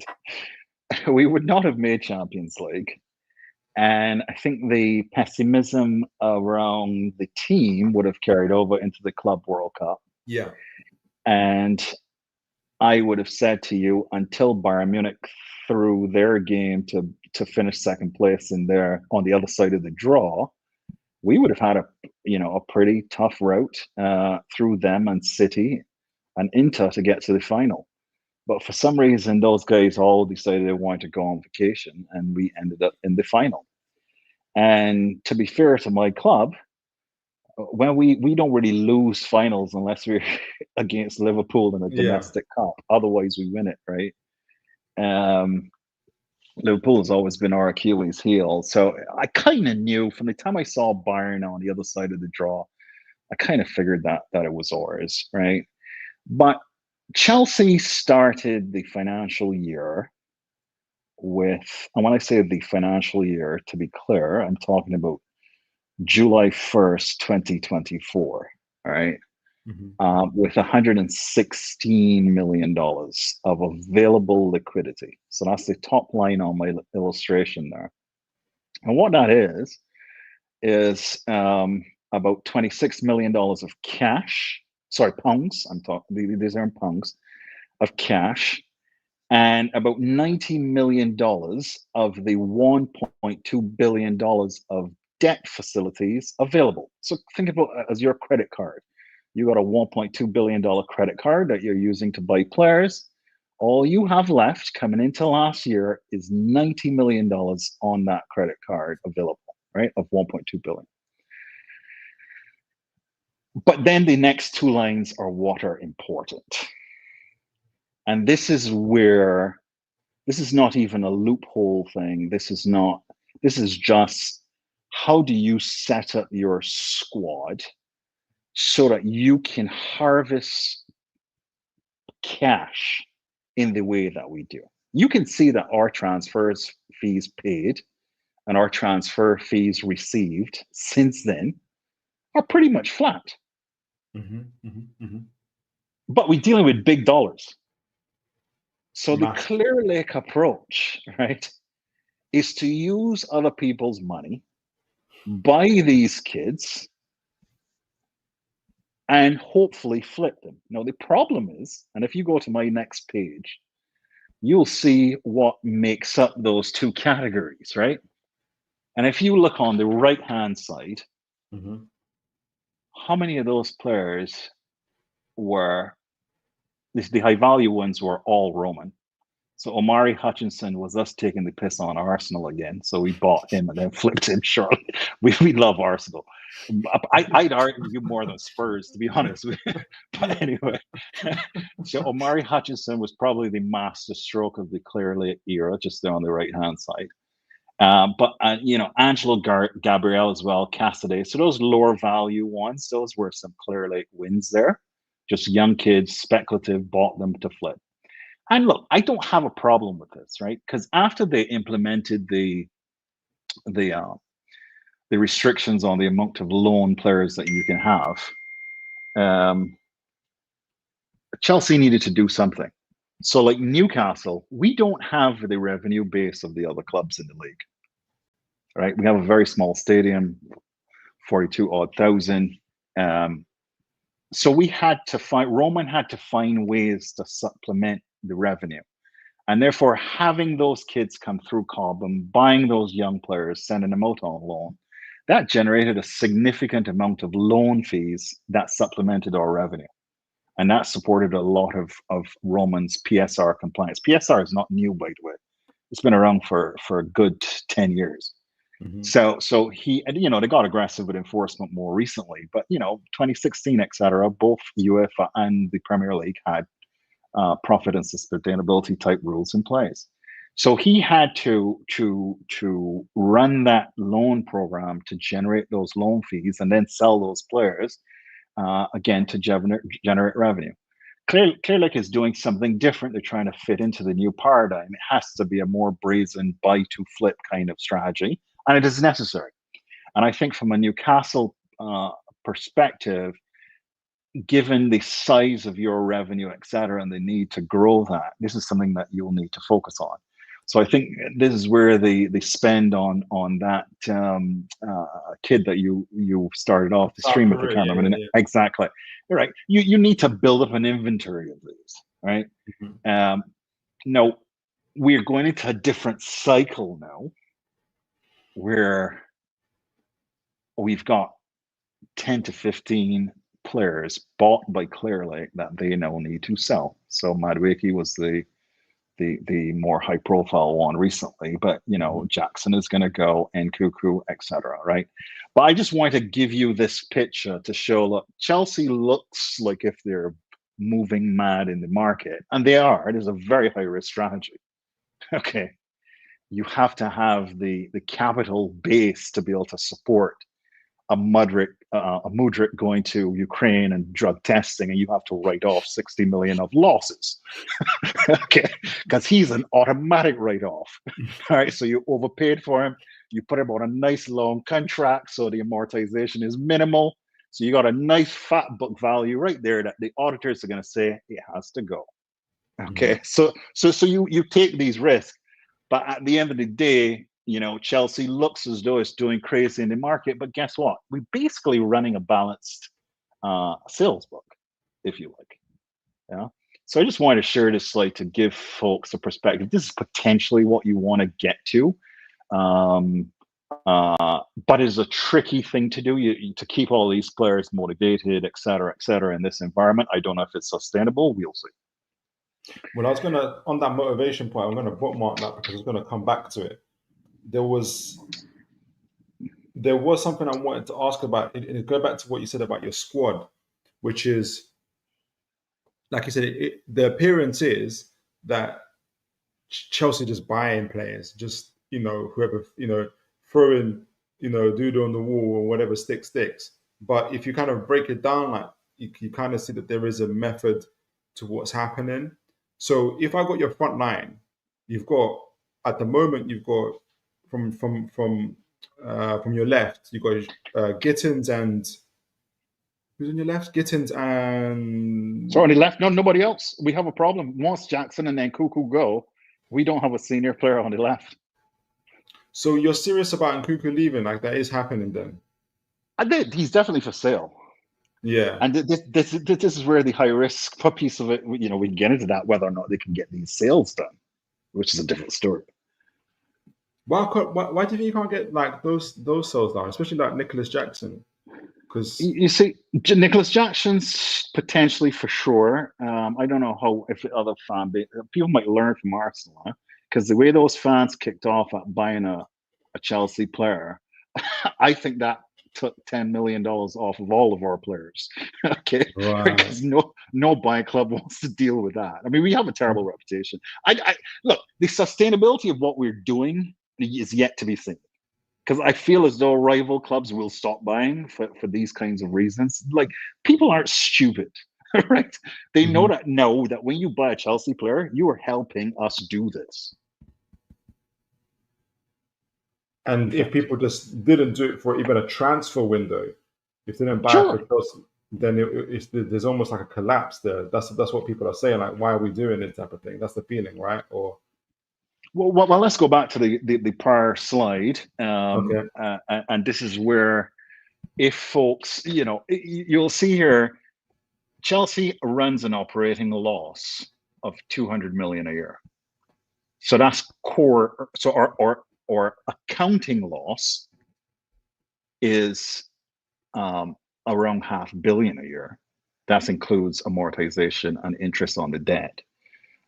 We would not have made Champions League. And I think the pessimism around the team would have carried over into the Club World Cup. Yeah. And I would have said to you, until Bayern Munich threw their game to finish second place on the other side of the draw, we would have had a pretty tough route through them and City and Inter to get to the final. But for some reason, those guys all decided they wanted to go on vacation, and we ended up in the final. And to be fair to my club, when we don't really lose finals unless we're against Liverpool in a Yeah. domestic cup. Otherwise, we win it, right? Liverpool has always been our Achilles heel. So I kind of knew from the time I saw Bayern on the other side of the draw, I kind of figured that it was ours, right? But Chelsea started the financial year with, and when I say the financial year, to be clear, I'm talking about July 1st, 2024, all right? With $116 million of available liquidity. So that's the top line on my illustration there. And what that is about $26 million of cash. Sorry, pounds. I'm talking, these are in pounds of cash, and about $90 million of the $1.2 billion of debt facilities available. So think about it as your credit card. You got a $1.2 billion credit card that you're using to buy players. All you have left coming into last year is $90 million on that credit card available, right? Of $1.2 billion. But then the next two lines are what are important. And this is where, this is not even a loophole thing. This is just, how do you set up your squad so that you can harvest cash in the way that we do? You can see that our transfers fees paid and our transfer fees received since then are pretty much flat. But we're dealing with big dollars. So the Clear Lake approach, right, is to use other people's money, buy these kids, and hopefully flip them. Now, the problem is, and if you go to my next page, you'll see what makes up those two categories, right? And if you look on the right-hand side, how many of those players were, the high-value ones were all Roman. So Omari Hutchinson was us taking the piss on Arsenal again. So we bought him and then flipped him shortly. We love Arsenal. I'd argue more than Spurs, to be honest. But anyway, so Omari Hutchinson was probably the master stroke of the Clear Lake era, just there on the right-hand side. But Angelo Gabriel as well, Cassidy. So those lower value ones, those were some Clear Lake wins there. Just young kids, speculative, bought them to flip. And look, I don't have a problem with this, right? Because after they implemented the restrictions on the amount of loan players that you can have, Chelsea needed to do something. So like Newcastle, we don't have the revenue base of the other clubs in the league, right? We have a very small stadium, 42 odd thousand. So we had to Roman had to find ways to supplement the revenue. And therefore, having those kids come through Cobham, buying those young players, sending them out on loan, that generated a significant amount of loan fees that supplemented our revenue. And that supported a lot of Roman's PSR compliance. PSR is not new, by the way. It's been around for a good 10 years. So he, they got aggressive with enforcement more recently, but 2016, etc., both UEFA and the Premier League had profit and sustainability type rules in place. So he had to run that loan program to generate those loan fees and then sell those players again to generate revenue. Clear Lake is doing something different. They're trying to fit into the new paradigm. It has to be a more brazen buy to flip kind of strategy, and it is necessary. And I think from a Newcastle perspective, given the size of your revenue, et cetera, and the need to grow that, this is something that you'll need to focus on. So I think this is where the spend on that kid that you started off the stream with, I can't remember exactly. You're right. You need to build up an inventory of these, right? Now we're going into a different cycle now, where we've got 10 to 15 players bought by Clear Lake that they now need to sell. So Madueke was the the more high profile one recently, but Jackson is going to go, and Cuckoo, etc. Right? But I just want to give you this picture to show, look, Chelsea looks like if they're moving mad in the market, and they are. It is a very high risk strategy. Okay, you have to have the capital base to be able to support a Mudryk going to Ukraine and drug testing, and you have to write off 60 million of losses. Okay, because he's an automatic write-off. All right, so you overpaid for him. You put him on a nice long contract, so the amortization is minimal. So you got a nice fat book value right there that the auditors are going to say it has to go. Okay, so you take these risks, but at the end of the day, Chelsea looks as though it's doing crazy in the market, but guess what? We're basically running a balanced sales book, if you like. Yeah. So I just wanted to share this slide to give folks a perspective. This is potentially what you want to get to, but it's a tricky thing to do. To keep all these players motivated, et cetera, in this environment. I don't know if it's sustainable. We'll see. Well, I was gonna, on that motivation point, I'm gonna bookmark that because I was gonna come back to it. There was something I wanted to ask about. It go back to what you said about your squad, which is, like you said, the appearance is that Chelsea just buying players, just whoever throwing dude on the wall or whatever sticks. But if you kind of break it down, like you kind of see that there is a method to what's happening. So if I got your front line, at the moment you've got from your left, you've got Gittins and who's on your left? Gittins and... So on the left, nobody else. We have a problem. Once Jackson and then Cuckoo go, we don't have a senior player on the left. So you're serious about Cuckoo leaving? Like that is happening then? I did. He's definitely for sale. Yeah. And this is where the high risk piece of it, we can get into that, whether or not they can get these sales done, which is a different story. Why do you think you can't get like those sales done, especially like Nicholas Jackson? Because you see, Nicholas Jackson's potentially for sure. I don't know if the other fan base, people might learn from Arsenal, because the way those fans kicked off at buying a Chelsea player, I think that took $10 million off of all of our players. Okay, right. Because no buying club wants to deal with that. I mean, we have a terrible reputation. I look, the sustainability of what we're doing is yet to be seen, because I feel as though rival clubs will stop buying for these kinds of reasons. Like, people aren't stupid, right? They know that when you buy a Chelsea player, you are helping us do this. And if people just didn't do it for even a transfer window, if they didn't buy it for Chelsea, then there's almost like a collapse there. That's what people are saying. Like, why are we doing this type of thing? That's the feeling, right? Or well, let's go back to the prior slide. Okay. And this is where, if folks, you'll see here, Chelsea runs an operating loss of 200 million a year. So that's core. So our accounting loss is around $500 million a year. That includes amortization and interest on the debt.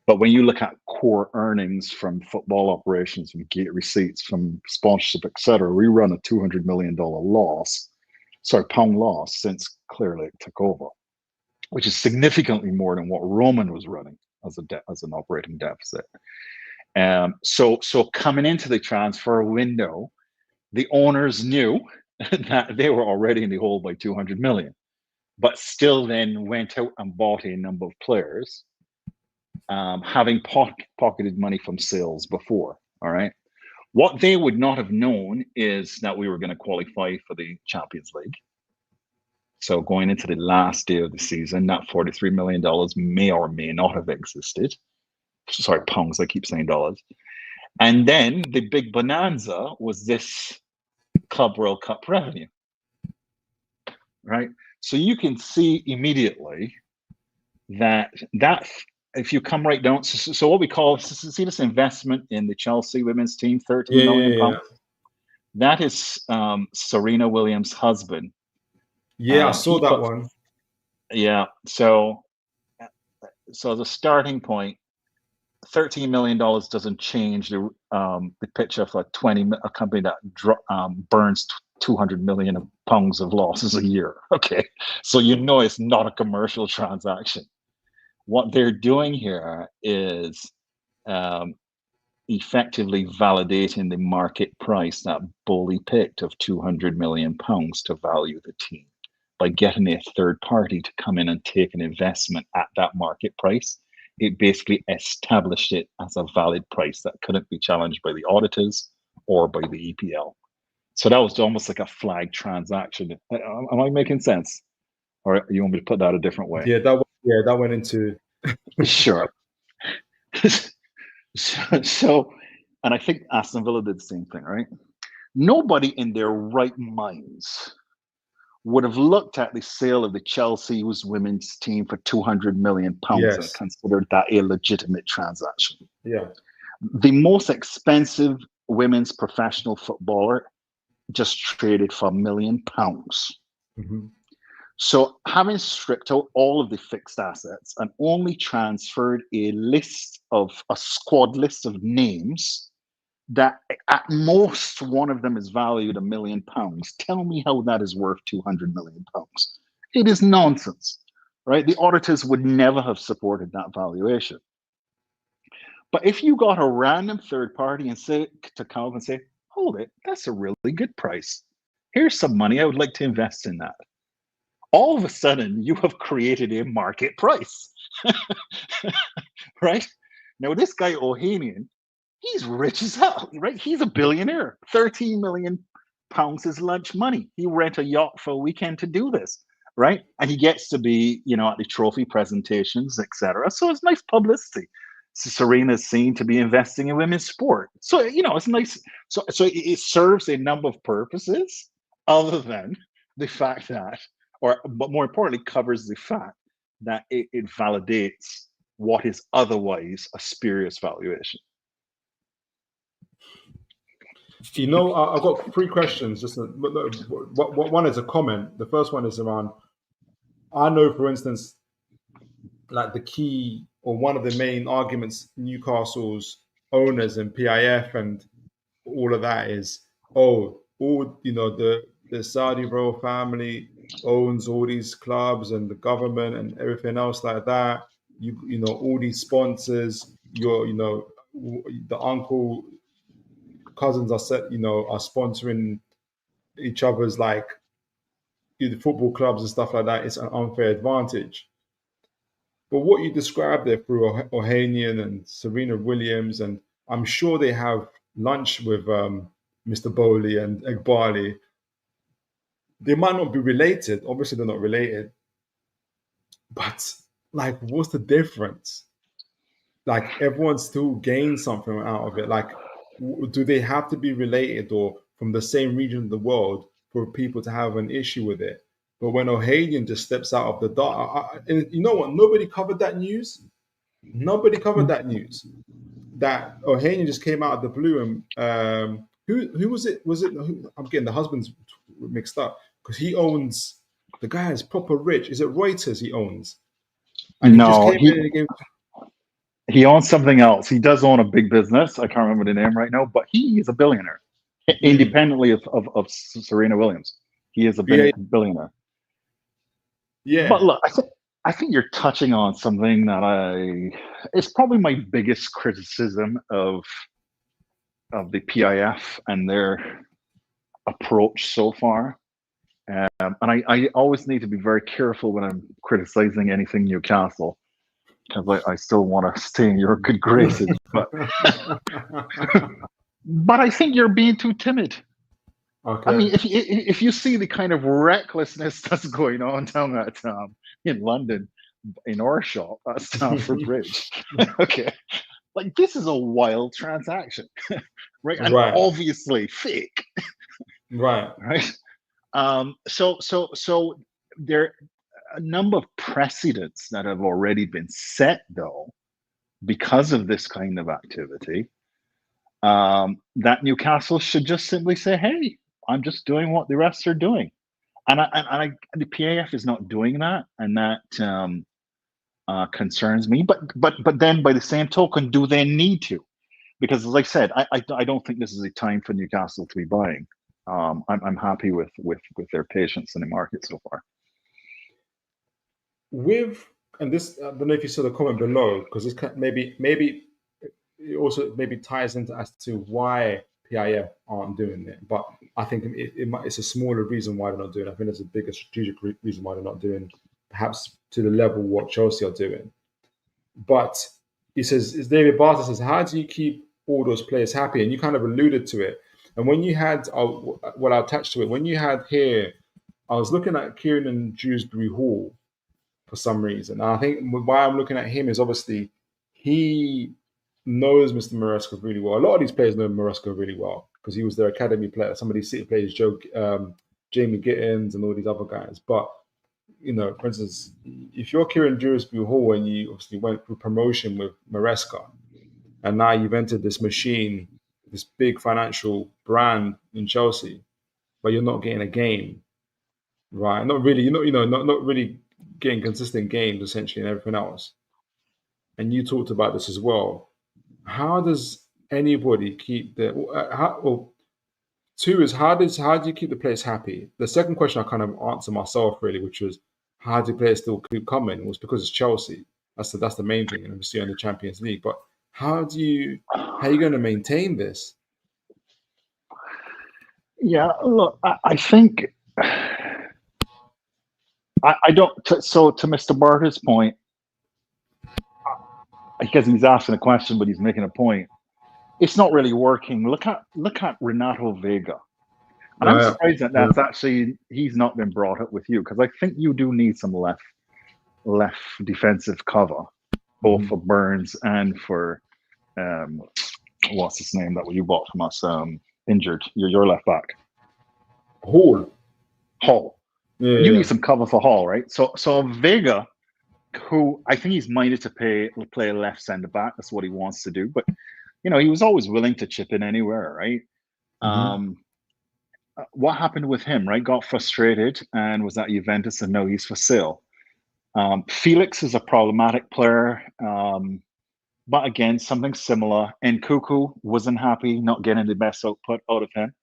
But when you look at core earnings from football operations, from gate receipts, from sponsorship, etc., we run a $200 million pound loss since Clearlake took over, which is significantly more than what Roman was running as an operating deficit. So coming into the transfer window, the owners knew that they were already in the hole by 200 million, but still then went out and bought a number of players, having pocketed money from sales before. All right. What they would not have known is that we were going to qualify for the Champions League. So going into the last day of the season, that $43 million may or may not have existed. Sorry, pounds, I keep saying dollars. And then the big bonanza was this Club World Cup revenue, right? So you can see immediately that if you come right down, so what we call, see this investment in the Chelsea women's team, 13 million pounds. That is Serena Williams' husband. Yeah, I saw that one. Yeah, so as a starting point, $13 million doesn't change the picture of a company that burns 200 million pounds of losses a year. Okay, so you know it's not a commercial transaction. What they're doing here is effectively validating the market price that Bowley picked of 200 million pounds to value the team by getting a third party to come in and take an investment at that market price. It basically established it as a valid price that couldn't be challenged by the auditors or by the EPL. So that was almost like a flag transaction. Am I making sense? Or you want me to put that a different way? Yeah, that went into Sure. So, and I think Aston Villa did the same thing, right? Nobody in their right minds would have looked at the sale of the Chelsea's women's team for 200 million pounds and considered that a legitimate transaction. Yeah. The most expensive women's professional footballer just traded for £1 million. Mm-hmm. So having stripped out all of the fixed assets and only transferred a squad list of names that at most one of them is valued £1 million. Tell me how that is worth 200 million pounds. It is nonsense, right? The auditors would never have supported that valuation. But if you got a random third party and say to come up and say, hold it, that's a really good price. Here's some money. I would like to invest in that. All of a sudden, you have created a market price, right? Now, this guy Ohanian, he's rich as hell, right? He's a billionaire. 13 million pounds is lunch money. He rent a yacht for a weekend to do this, right? And he gets to be, at the trophy presentations, etc. So it's nice publicity. So Serena's seen to be investing in women's sport. So, it's nice. So it serves a number of purposes other than the fact that, but more importantly, covers the fact that it validates what is otherwise a spurious valuation. I've got 3 questions. One is a comment. The first one is around, I know, for instance, like the key or one of the main arguments Newcastle's owners and PIF and all of that is, the Saudi royal family owns all these clubs and the government and everything else like that. All these sponsors, the uncle cousins are sponsoring each other's the football clubs and stuff like that. It's an unfair advantage. But what you described there through Ohanian and Serena Williams, and I'm sure they have lunch with Mr. Bowley and Egbali. They might not be related. Obviously, they're not related. But what's the difference? Everyone still gains something out of it. Do they have to be related or from the same region of the world for people to have an issue with it? But when Ohanian just steps out of the dark, and you know what? Nobody covered that news. That Ohanian just came out of the blue. And who was it? I'm getting the husbands mixed up because he owns, the guy is proper rich. Is it Reuters he owns? And he owns something else. He does own a big business. I can't remember the name right now, but he is a billionaire, independently of Serena Williams. He is a billionaire. Yeah. But look, I think you're touching on something that it's probably my biggest criticism of the PIF and their approach so far. And I always need to be very careful when I'm criticizing anything Newcastle, because I still want to stay in your good graces. But I think you're being too timid. Okay. I mean, if you see the kind of recklessness that's going on down at in London, in our shop at Stamford Bridge, okay, this is a wild transaction, right? And obviously fake, right? So there are a number of precedents that have already been set, though, because of this kind of activity, that Newcastle should just simply say, hey, I'm just doing what the rest are doing. And the PAF is not doing that. And that concerns me. But then by the same token, do they need to? Because as I said, I don't think this is a time for Newcastle to be buying. I'm happy with their patience in the market so far. And this, I don't know if you saw the comment below, because this maybe it also maybe ties into as to why PIF aren't doing it. But I think it's a smaller reason why they're not doing it. I think there's a bigger strategic reason why they're not doing, perhaps to the level what Chelsea are doing. But he says, David Barter says, how do you keep all those players happy? And you kind of alluded to it. And when you had, what I attached to it, when you had here, I was looking at Kieran Dewsbury Hall for some reason. And I think why I'm looking at him is obviously he knows Mr. Maresca really well. A lot of these players know Maresca really well because he was their academy player. Some of these City players, Jamie Gittins and all these other guys. But, you know, for instance, if you're Kieran Dewsbury Hall and you obviously went through promotion with Maresca, and now you've entered this machine, this big financial brand in Chelsea, but you're not getting a game, right? Not really, not really getting consistent games essentially and everything else. And you talked about this as well. How does anybody keep two is how do you keep the players happy? The second question I kind of answer myself really, which was how do players still keep coming? It was because it's Chelsea. That's the main thing, and obviously in the Champions League. But how are you going to maintain this? Yeah, look, I think I don't. So to Mr. Barter's point, because he's asking a question, but he's making a point. It's not really working. Look at Renato Vega, and I'm surprised that's actually he's not been brought up with you, because I think you do need some left defensive cover, both for Burns and for what's his name that you bought from us, injured. Your left back, Hall. Yeah, you need some cover for Hall, right? So Vega, who I think he's minded to play left centre back. That's what he wants to do. But you know, he was always willing to chip in anywhere, right? What happened with him, right? Got frustrated and was at Juventus, and now he's for sale. Felix is a problematic player, but again, something similar. And Nkuku wasn't happy, not getting the best output out of him.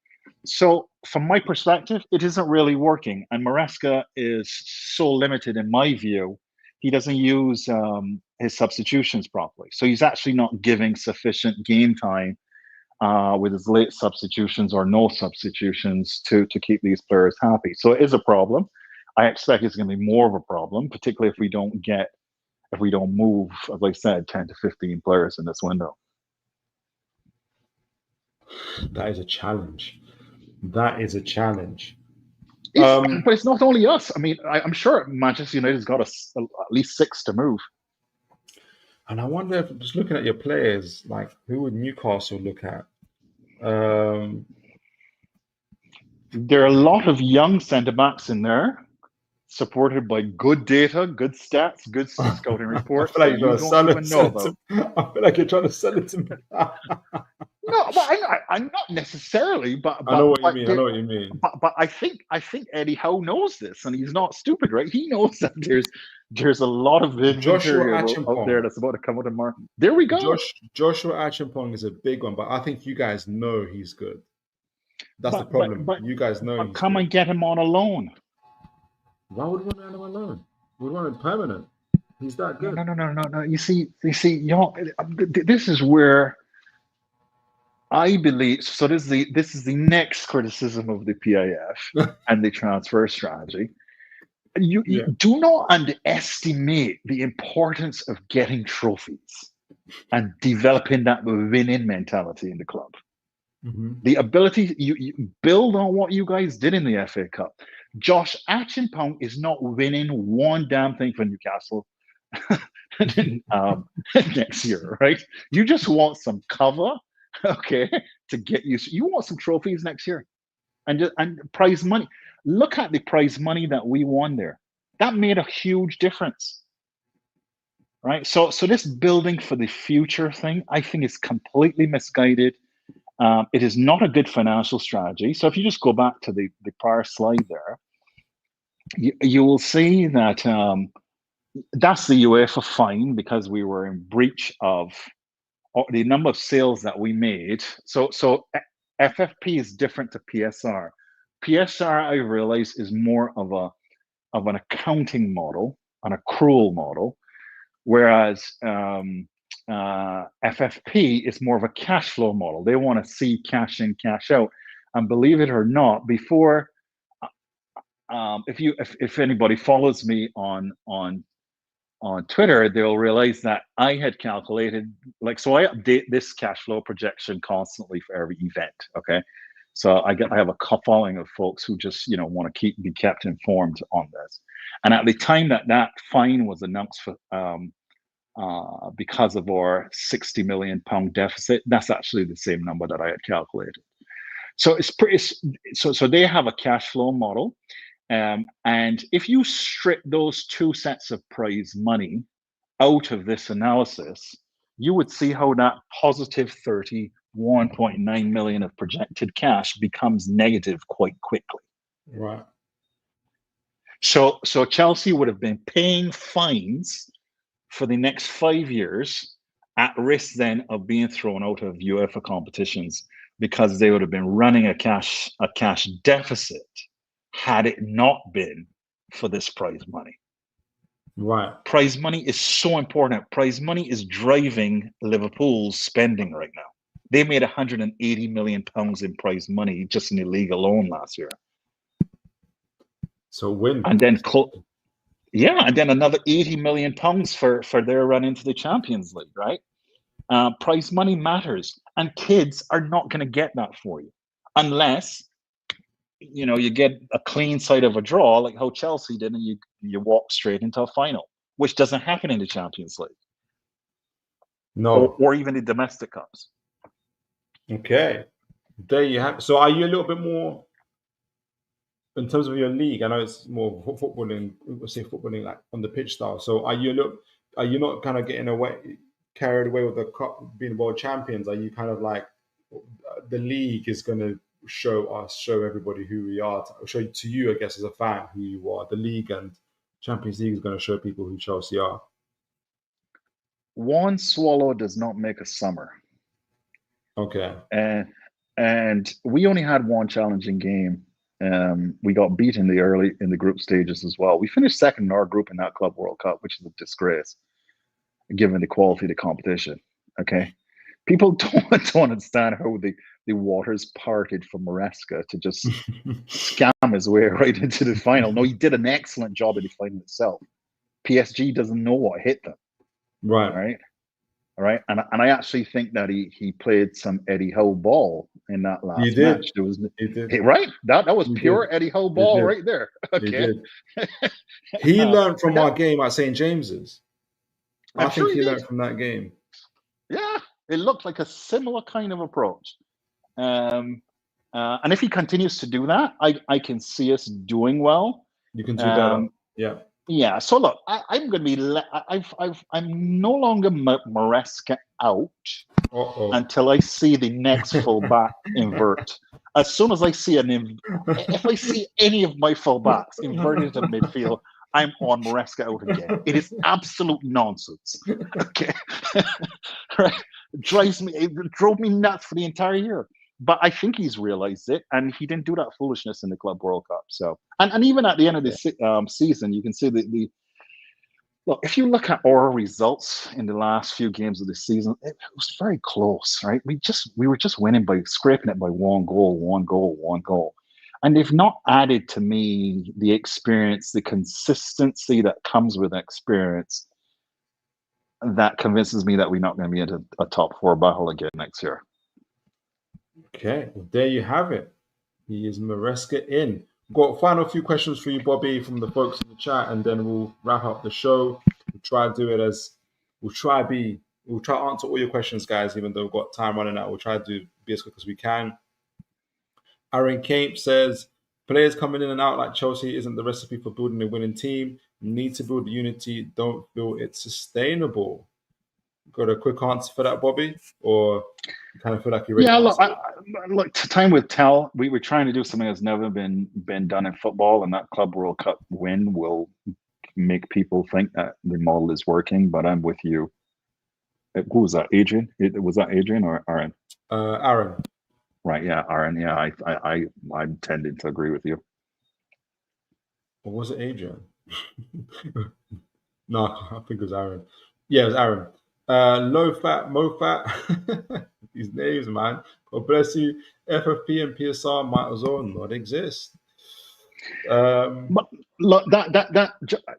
So from my perspective, it isn't really working. And Maresca is so limited in my view. He doesn't use his substitutions properly. So he's actually not giving sufficient game time with his late substitutions or no substitutions to keep these players happy. So it is a problem. I expect it's going to be more of a problem, particularly if we don't move, as I said, 10 to 15 players in this window. That is a challenge. But it's not only us. I mean, I'm sure Manchester United's got at least 6 to move. And I wonder if, just looking at your players, like who would Newcastle look at? There are a lot of young centre-backs in there, supported by good data, good stats, good scouting reports. I feel like you're trying to sell it to me. No, well, I'm not necessarily, but I know what you mean. But I think Eddie Howe knows this, and he's not stupid, right? He knows that there's a lot of inventory out there that's about to come out of the market. There we go. Joshua Achimpong is a big one, but I think you guys know he's good. That's the problem. But you guys know. But come and get him on a loan. Why would we want him on loan? We want him permanent. He's that good. No. You see, this is where I believe. So this is the next criticism of the PIF and the transfer strategy. You do not underestimate the importance of getting trophies and developing that winning mentality in the club. The ability you build on what you guys did in the FA Cup. Josh Achimpong is not winning one damn thing for Newcastle next year, right? You just want some cover, okay, to get you. You want some trophies next year, and prize money. Look at the prize money that we won there. That made a huge difference, right? So this building for the future thing, I think, is completely misguided. It is not a good financial strategy. So if you just go back to the prior slide there, you will see that that's the UEFA fine because we were in breach of the number of sales that we made. So FFP is different to PSR. PSR, I realize, is more of an accounting model, an accrual model, whereas FFP is more of a cash flow model. They want to see cash in, cash out. And believe it or not, before, if anybody follows me on Twitter, they'll realize that I had calculated, so I update this cash flow projection constantly for every event. Okay, so I have a following of folks who just want to be kept informed on this. And at the time that fine was announced for because of our £60 million deficit, that's actually the same number that I had calculated. So it's pretty. So they have a cash flow model. And if you strip those two sets of prize money out of this analysis, you would see how that positive 31.9 million of projected cash becomes negative quite quickly. Right. So Chelsea would have been paying fines for the next 5 years, at risk then of being thrown out of UEFA competitions because they would have been running a cash deficit had it not been for this prize money. Right. Prize money is so important. Prize money is driving Liverpool's spending right now. They made £180 million in prize money just in the league alone last year. So win. And then and then another £80 million for their run into the Champions League, right? Prize money matters, and kids are not going to get that for you unless you get a clean side of a draw, like how Chelsea did, and you walk straight into a final, which doesn't happen in the Champions League. No. Or even the domestic cups. Okay. There you have. So are you a little bit more, in terms of your league, I know it's more footballing, we'll say footballing like on the pitch style. So are you not kind of carried away with the cup being world champions? Are you kind of like, the league is going to show everybody who we are, show to you, I guess, as a fan, who you are? The league and Champions League is going to show people who Chelsea are. One swallow does not make a summer. Okay. And we only had one challenging game. We got beat in the group stages as well. We finished second in our group in that Club World Cup, which is a disgrace given the quality of the competition. Okay. People don't understand how the waters parted for Maresca to just scam his way right into the final. No, he did an excellent job in the final itself. PSG doesn't know what hit them. Right. All right. And I actually think that he played some Eddie Howe ball in that last match. He did. Right? That was pure Eddie Howe ball right there. Okay. He did. He learned from our game at St. James's. I think he learned from that game. Yeah. It looked like a similar kind of approach. And if he continues to do that, I can see us doing well. You can do better. Yeah. Yeah. So look, I'm going to be. I'm no longer Maresca out until I see the next fullback invert. As soon as I see if I see any of my fullbacks inverted in midfield, I'm on Maresca out again. It is absolute nonsense. Okay. Right. It drove me nuts for the entire year. But I think he's realized it, and he didn't do that foolishness in the Club World Cup. So, and even at the end of the season, you can see look. If you look at our results in the last few games of the season, it was very close, right? We were just winning by scraping it by one goal, and they've not added to me the experience, the consistency that comes with experience. That convinces me that we're not going to be in a top four battle again next year. Okay, well, there you have it. He is Maresca in. Got a final few questions for you, Bobby, from the folks in the chat, and then we'll wrap up the show. We'll try to answer all your questions, guys, even though we've got time running out. We'll try to be as quick as we can. Aaron Cape says, players coming in and out like Chelsea isn't the recipe for building a winning team. You need to build unity. Don't feel it's sustainable. Got a quick answer for that, Bobby? Or you kind of feel like you're ready? Yeah, look, time will tell. We were trying to do something that's never been done in football, and that Club World Cup win will make people think that the model is working. But I'm with you. Who was that? Adrian? Was that Adrian or Aaron? Aaron. Right. Yeah, Aaron. Yeah, I'm tending to agree with you. Or was it Adrian? No, I think it was Aaron. Yeah, it was Aaron. Low fat, mo fat. These names, man. God bless you. FFP and PSR might as well not exist. But look,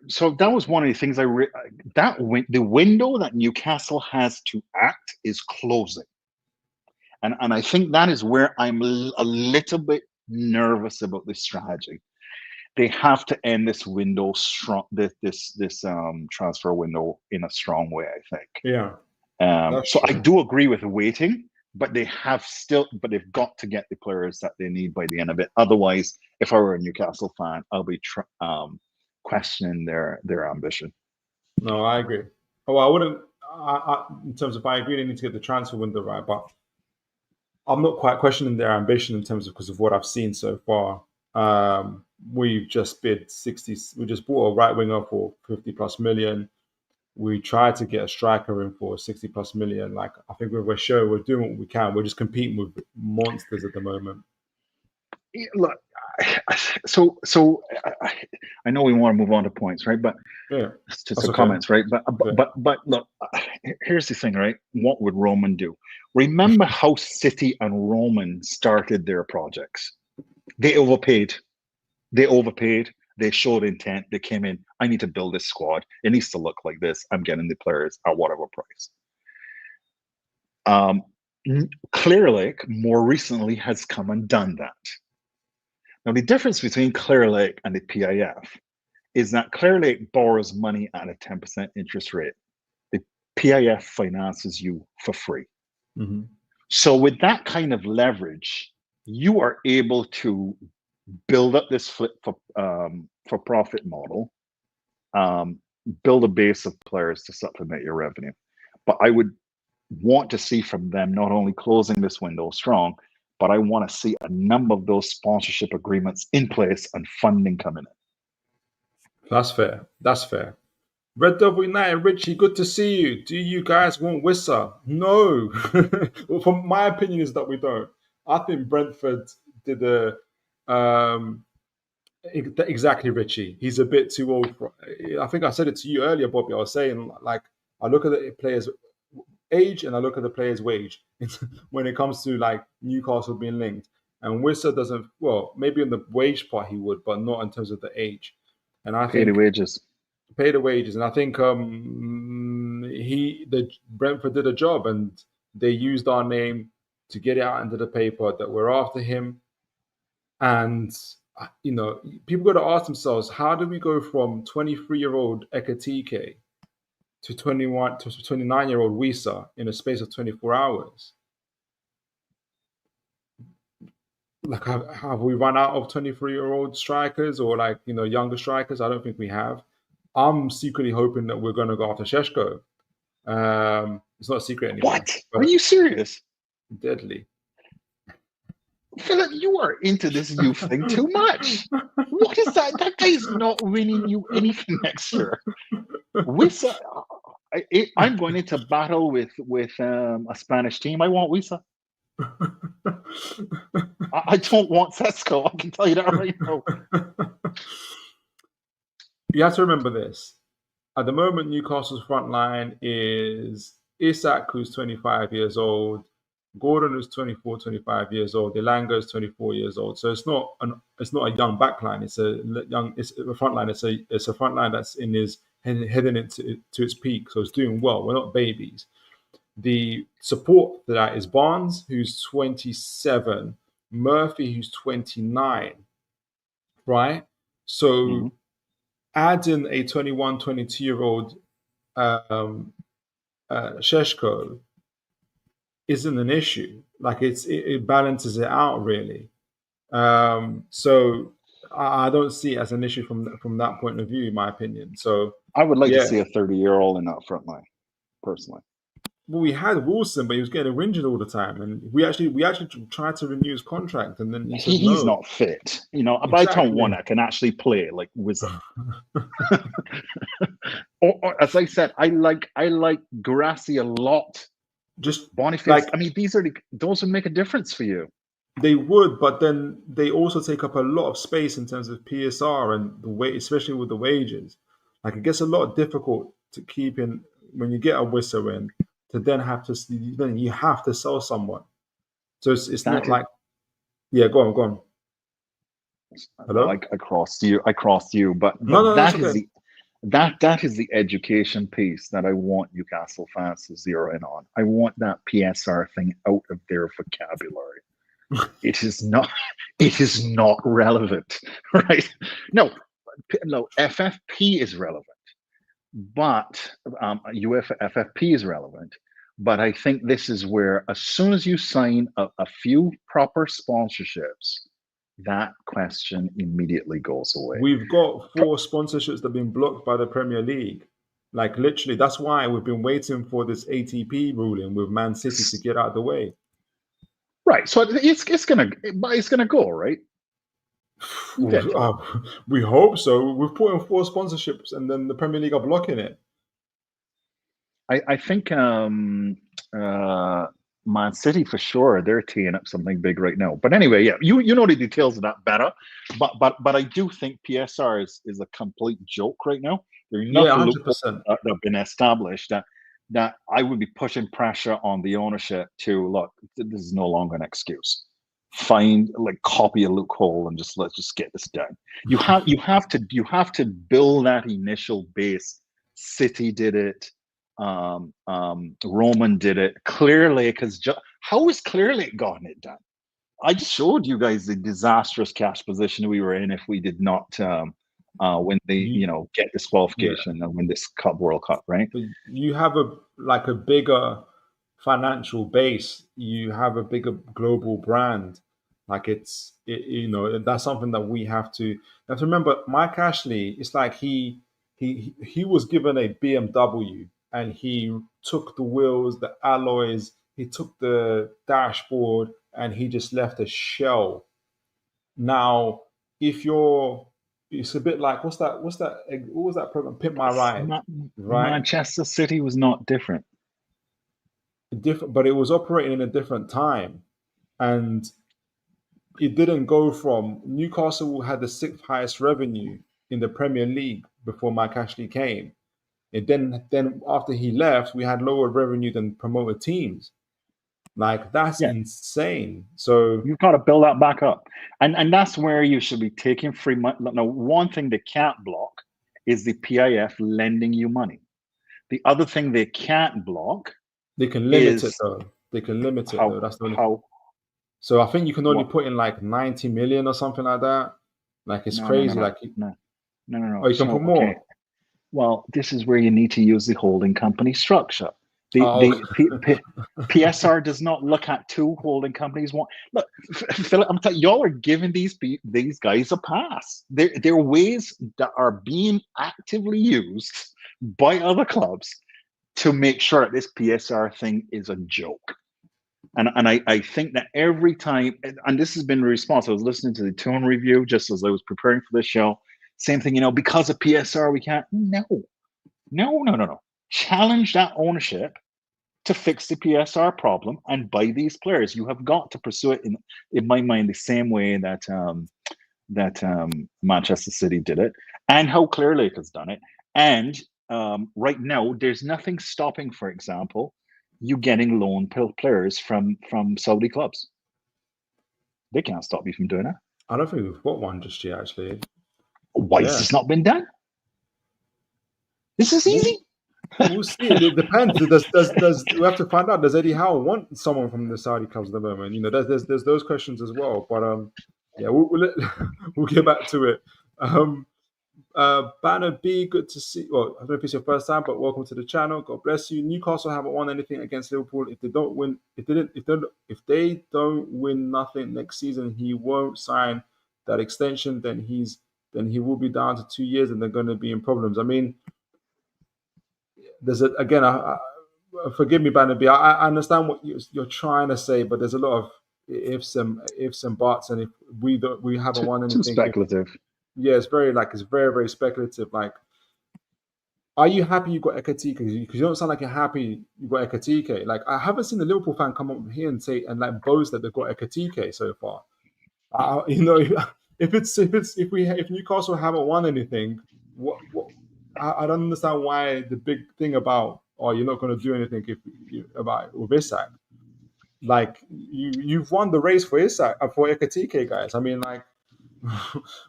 so that was one of the things the window that Newcastle has to act is closing, and I think that is where I'm a little bit nervous about this strategy. They have to end this window strong, this transfer window in a strong way, I think. Yeah. So true. I do agree with waiting, but they've got to get the players that they need by the end of it. Otherwise, if I were a Newcastle fan, I'll be questioning their ambition. No, I agree. Well, I wouldn't. In terms of, I agree they need to get the transfer window right, but I'm not quite questioning their ambition in terms of because of what I've seen so far. We've just bid 60. We just bought a right winger for 50+ million. We tried to get a striker in for 60+ million. Like, I think we're sure we're doing what we can. We're just competing with monsters at the moment. Look, so I know we want to move on to points, right? But yeah, to some comments, right? But look, here's the thing, right? What would Roman do? Remember how City and Roman started their projects? They overpaid. They showed intent. They came in. I need to build this squad. It needs to look like this. I'm getting the players at whatever price. Clear Lake more recently has come and done that. Now, the difference between Clear Lake and the PIF is that Clear Lake borrows money at a 10% interest rate. The PIF finances you for free. Mm-hmm. So with that kind of leverage, you are able to build up this flip for profit model, build a base of players to supplement your revenue. But I would want to see from them not only closing this window strong, but I want to see a number of those sponsorship agreements in place and funding coming in. That's fair. Red Devil United, Richie, good to see you. Do you guys want Wissa? No. Well, from my opinion is that we don't. I think Brentford did exactly, Richie. He's a bit too old. I think I said it to you earlier, Bobby. I was saying, like, I look at the players' age and I look at the players' wage when it comes to like Newcastle being linked. And Wissa doesn't. Well, maybe on the wage part he would, but not in terms of the age. And I pay the wages. Pay the wages, and I think Brentford did a job, and they used our name to get it out into the paper that we're after him. And people got to ask themselves, how do we go from 23-year-old Ekitike to 29-year-old Wissa in a space of 24 hours? Like, have we run out of 23-year-old strikers or younger strikers? I don't think we have. I'm secretly hoping that we're going to go after Sheshko. It's not a secret anymore. What? Are you serious? Deadly. Philip, you are into this youth thing too much. What is that? That guy is not winning you anything next year. Wissa, I'm going into battle with a Spanish team. I want Wissa. I don't want Sesko. I can tell you that right now. You have to remember this. At the moment, Newcastle's front line is Isak, who's 25 years old, Gordon, who's 24, 25 years old, Elanga is 24 years old. So it's not a young back line. It's a front line. It's a front line that's heading into its peak. So it's doing well. We're not babies. The support for that is Barnes, who's 27, Murphy, who's 29, right? So adding a 21, 22-year-old Sheshko isn't an issue. Like, it balances it out, really. So I don't see it as an issue from that point of view, in my opinion. So I would like to see a 30-year-old in that front line, personally. well, we had Wilson, but he was getting injured all the time, and we actually tried to renew his contract, and then he said He's no. not fit. You know, a Brighton Exactly. one that can actually play like wizard. or as I said, I like Guirassy a lot. Just Boniface. like I mean, those would make a difference for you. they would, but then they also take up a lot of space in terms of PSR and the way, especially with the wages. Like it gets a lot difficult to keep in when you get a whistle in to then you have to sell someone. So it's not like yeah, go on. Hello? I crossed you, but No, that it's is okay. that is the education piece that I want Newcastle fans to zero in on. I want that PSR thing out of their vocabulary. It is not relevant, right? No, FFP is relevant, but UEFA FFP is relevant. But I think this is where, as soon as you sign a few proper sponsorships, that question immediately goes away. We've got 4 sponsorships that have been blocked by the Premier League. Like literally, that's why we've been waiting for this ATP ruling with Man City to get out of the way. Right. So it's gonna go, right? We hope so. We've put in 4 sponsorships, and then the Premier League are blocking it. I think Man City for sure, they're teeing up something big right now. But anyway, yeah, you know the details of that better. But I do think PSR is a complete joke right now. There are enough 100%. that have been established that I would be pushing pressure on the ownership to look. This is no longer an excuse. Copy a loophole and let's just get this done. You have to build that initial base. City did it. Roman did it. Clearly, because how is Clearly gotten it done? I just showed you guys the disastrous cash position we were in if we did not win the get disqualification and win this World Cup, right? But you have a bigger financial base. You have a bigger global brand. Like that's something that we have to remember. Mike Ashley, it's like he was given a BMW and he took the wheels, the alloys, he took the dashboard, and he just left a shell. Now, it's a bit like what was that program? Pimp My Ride, right? Manchester City was not different. Different, but it was operating in a different time, and it didn't go from Newcastle had the 6th highest revenue in the Premier League before Mike Ashley came. And then after he left, we had lower revenue than promoted teams. Like that's insane. So you've got to build that back up, and that's where you should be taking free money. Now, one thing they can't block is the PIF lending you money. The other thing they can't block, they can limit it though. They can limit it though. That's the only thing. So I think you can only put in like 90 million or something like that. Like it's crazy. No. Oh, you can put more. Okay. Well, this is where you need to use the holding company structure. PSR does not look at 2 holding companies. Look, Philip, I'm telling you, y'all are giving these guys a pass. There are ways that are being actively used by other clubs to make sure that this PSR thing is a joke. And I think that every time, and this has been the response. I was listening to the Toon review just as I was preparing for this show. Same thing, because of PSR, we can't. No. Challenge that ownership to fix the PSR problem and buy these players. You have got to pursue it in my mind the same way that Manchester City did it, and how Clear Lake has done it. And right now, there's nothing stopping, for example, you getting loan players from Saudi clubs. They can't stop you from doing that. I don't think we've got one just yet, actually. Why has this not been done? This is easy. We'll see. It depends. Does we have to find out? Does Eddie Howe want someone from the Saudi clubs at the moment? There's those questions as well. But we'll get back to it. Banner B, good to see. Well, I don't know if it's your first time, but welcome to the channel. God bless you. Newcastle haven't won anything against Liverpool. If they don't win, if they don't win nothing next season, he won't sign that extension. Then he will be down to 2 years, and they're going to be in problems. I mean, there's forgive me, Bannaby. I understand what you're trying to say, but there's a lot of ifs and buts, and if we haven't won Too anything. speculative. Yeah, it's very speculative. Like, are you happy you got Ekitike? Because you don't sound like you're happy you got Ekitike. Like, I haven't seen the Liverpool fan come up here and say and like boast that they've got Ekitike so far. You know, if Newcastle haven't won anything, what I don't understand why the big thing about you're not going to do anything with Isak. Like you've won the race for Isak for Ekitike, guys. I mean, like,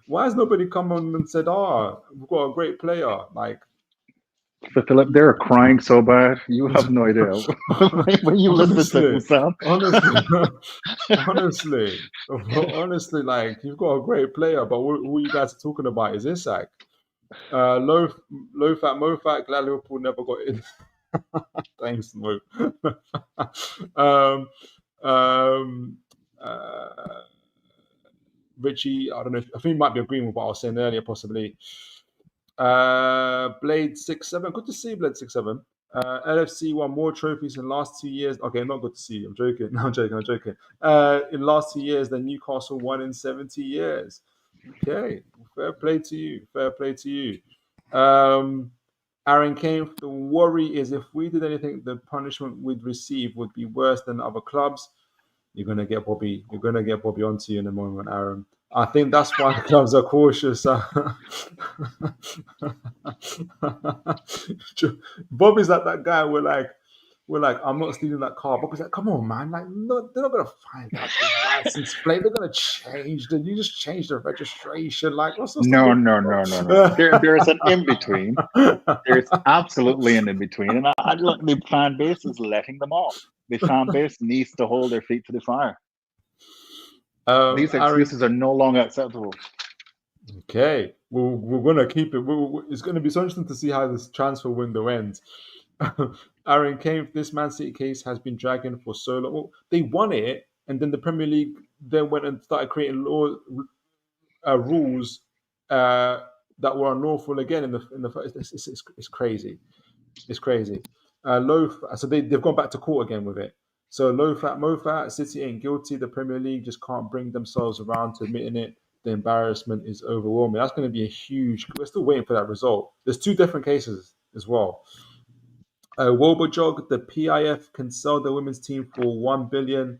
why has nobody come on and said, we've got a great player? Like, Philip, they're crying so bad. You have no idea. When you listen to them sound. Honestly, like, you've got a great player, but all you guys are talking about is Isak. Low fat, mo fat. Glad Liverpool never got in. Thanks, Mo. Richie, I don't know. I think you might be agreeing with what I was saying earlier, possibly. Blade 6-7. Good to see Blade 6-7. LFC won more trophies in the last 2 years. Okay, not good to see. I'm joking. No, I'm joking. In the last 2 years than Newcastle won in 70 years. Okay, fair play to you. Aaron Kane, the worry is if we did anything, the punishment we'd receive would be worse than other clubs. You're gonna get Bobby onto you in a moment, Aaron. I think that's why the clubs are cautious. Bobby's like that guy. We're like, I'm not stealing that car. Bobby's like, come on, man. Like, no, they're not gonna find out the license plate. They're gonna change you just change the registration. Like, what's No. There's an in between. There's absolutely an in between, and I look, the fan base is letting them off. The fan base needs to hold their feet to the fire. These excuses are no longer acceptable. Okay, we're going to keep it. It's going to be so interesting to see how this transfer window ends. Aaron Kane, this Man City case has been dragging for so long. Well, they won it, and then the Premier League then went and started creating rules that were unlawful again in the first. It's crazy. It's crazy. So they've gone back to court again with it. So low fat, mo fat, City ain't guilty. The Premier League just can't bring themselves around to admitting it. The embarrassment is overwhelming. That's going to be a huge. We're still waiting for that result. There's 2 different cases as well. Wobojog, the PIF can sell the women's team for $1 billion.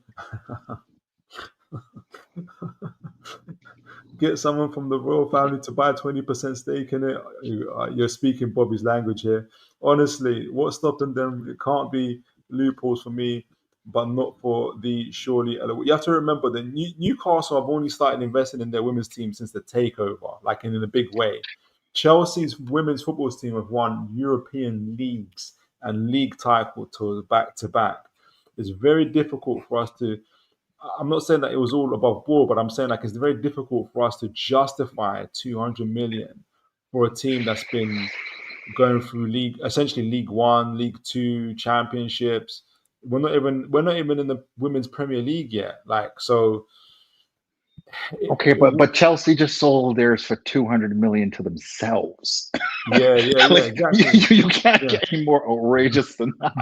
Get someone from the royal family to buy a 20% stake in it. You're speaking Bobby's language here. Honestly, what's stopping them? It can't be loopholes for me, but not for the surely. You have to remember that Newcastle have only started investing in their women's team since the takeover, like in a big way. Chelsea's women's football team have won European leagues and league titles back to back. It's very difficult for us to. I'm not saying that it was all above board, but I'm saying like it's very difficult for us to justify 200 million for a team that's been going through essentially League One, League Two, championships. We're not even in the Women's Premier League yet. Like, so. Okay, but Chelsea just sold theirs for 200 million to themselves. Yeah, exactly. You can't get any more outrageous than that.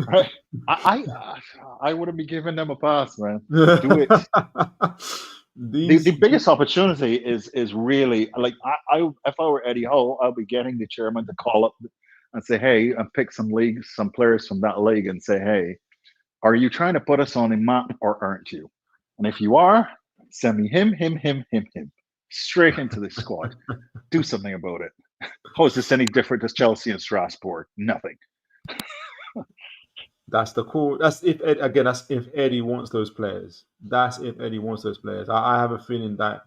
Right? I wouldn't be giving them a pass, man. Do it. The biggest opportunity is really like if I were Eddie Howe, I'll be getting the chairman to call up and say, hey, and pick some players from that league and say, hey, are you trying to put us on a map or aren't you? And if you are, send me him, straight into the squad. Do something about it. How is this any different as Chelsea and Strasbourg? Nothing. That's the cool. That's if Eddie wants those players. That's if Eddie wants those players. I have a feeling that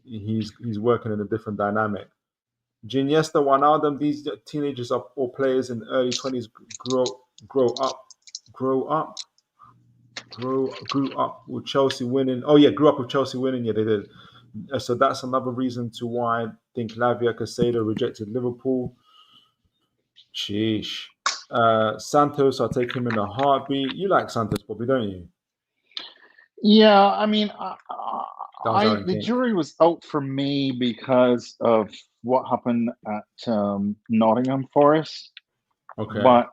he's working in a different dynamic. Iniesta, Wijnaldum, these teenagers or players in the early 20s grew up with Chelsea winning. Oh yeah, grew up with Chelsea winning. Yeah, they did. So that's another reason to why I think Lavia Casado rejected Liverpool. Sheesh. Santos, I'll take him in a heartbeat. You like Santos, Bobby, don't you? Yeah, I mean, the jury was out for me because of what happened at Nottingham Forest. Okay. But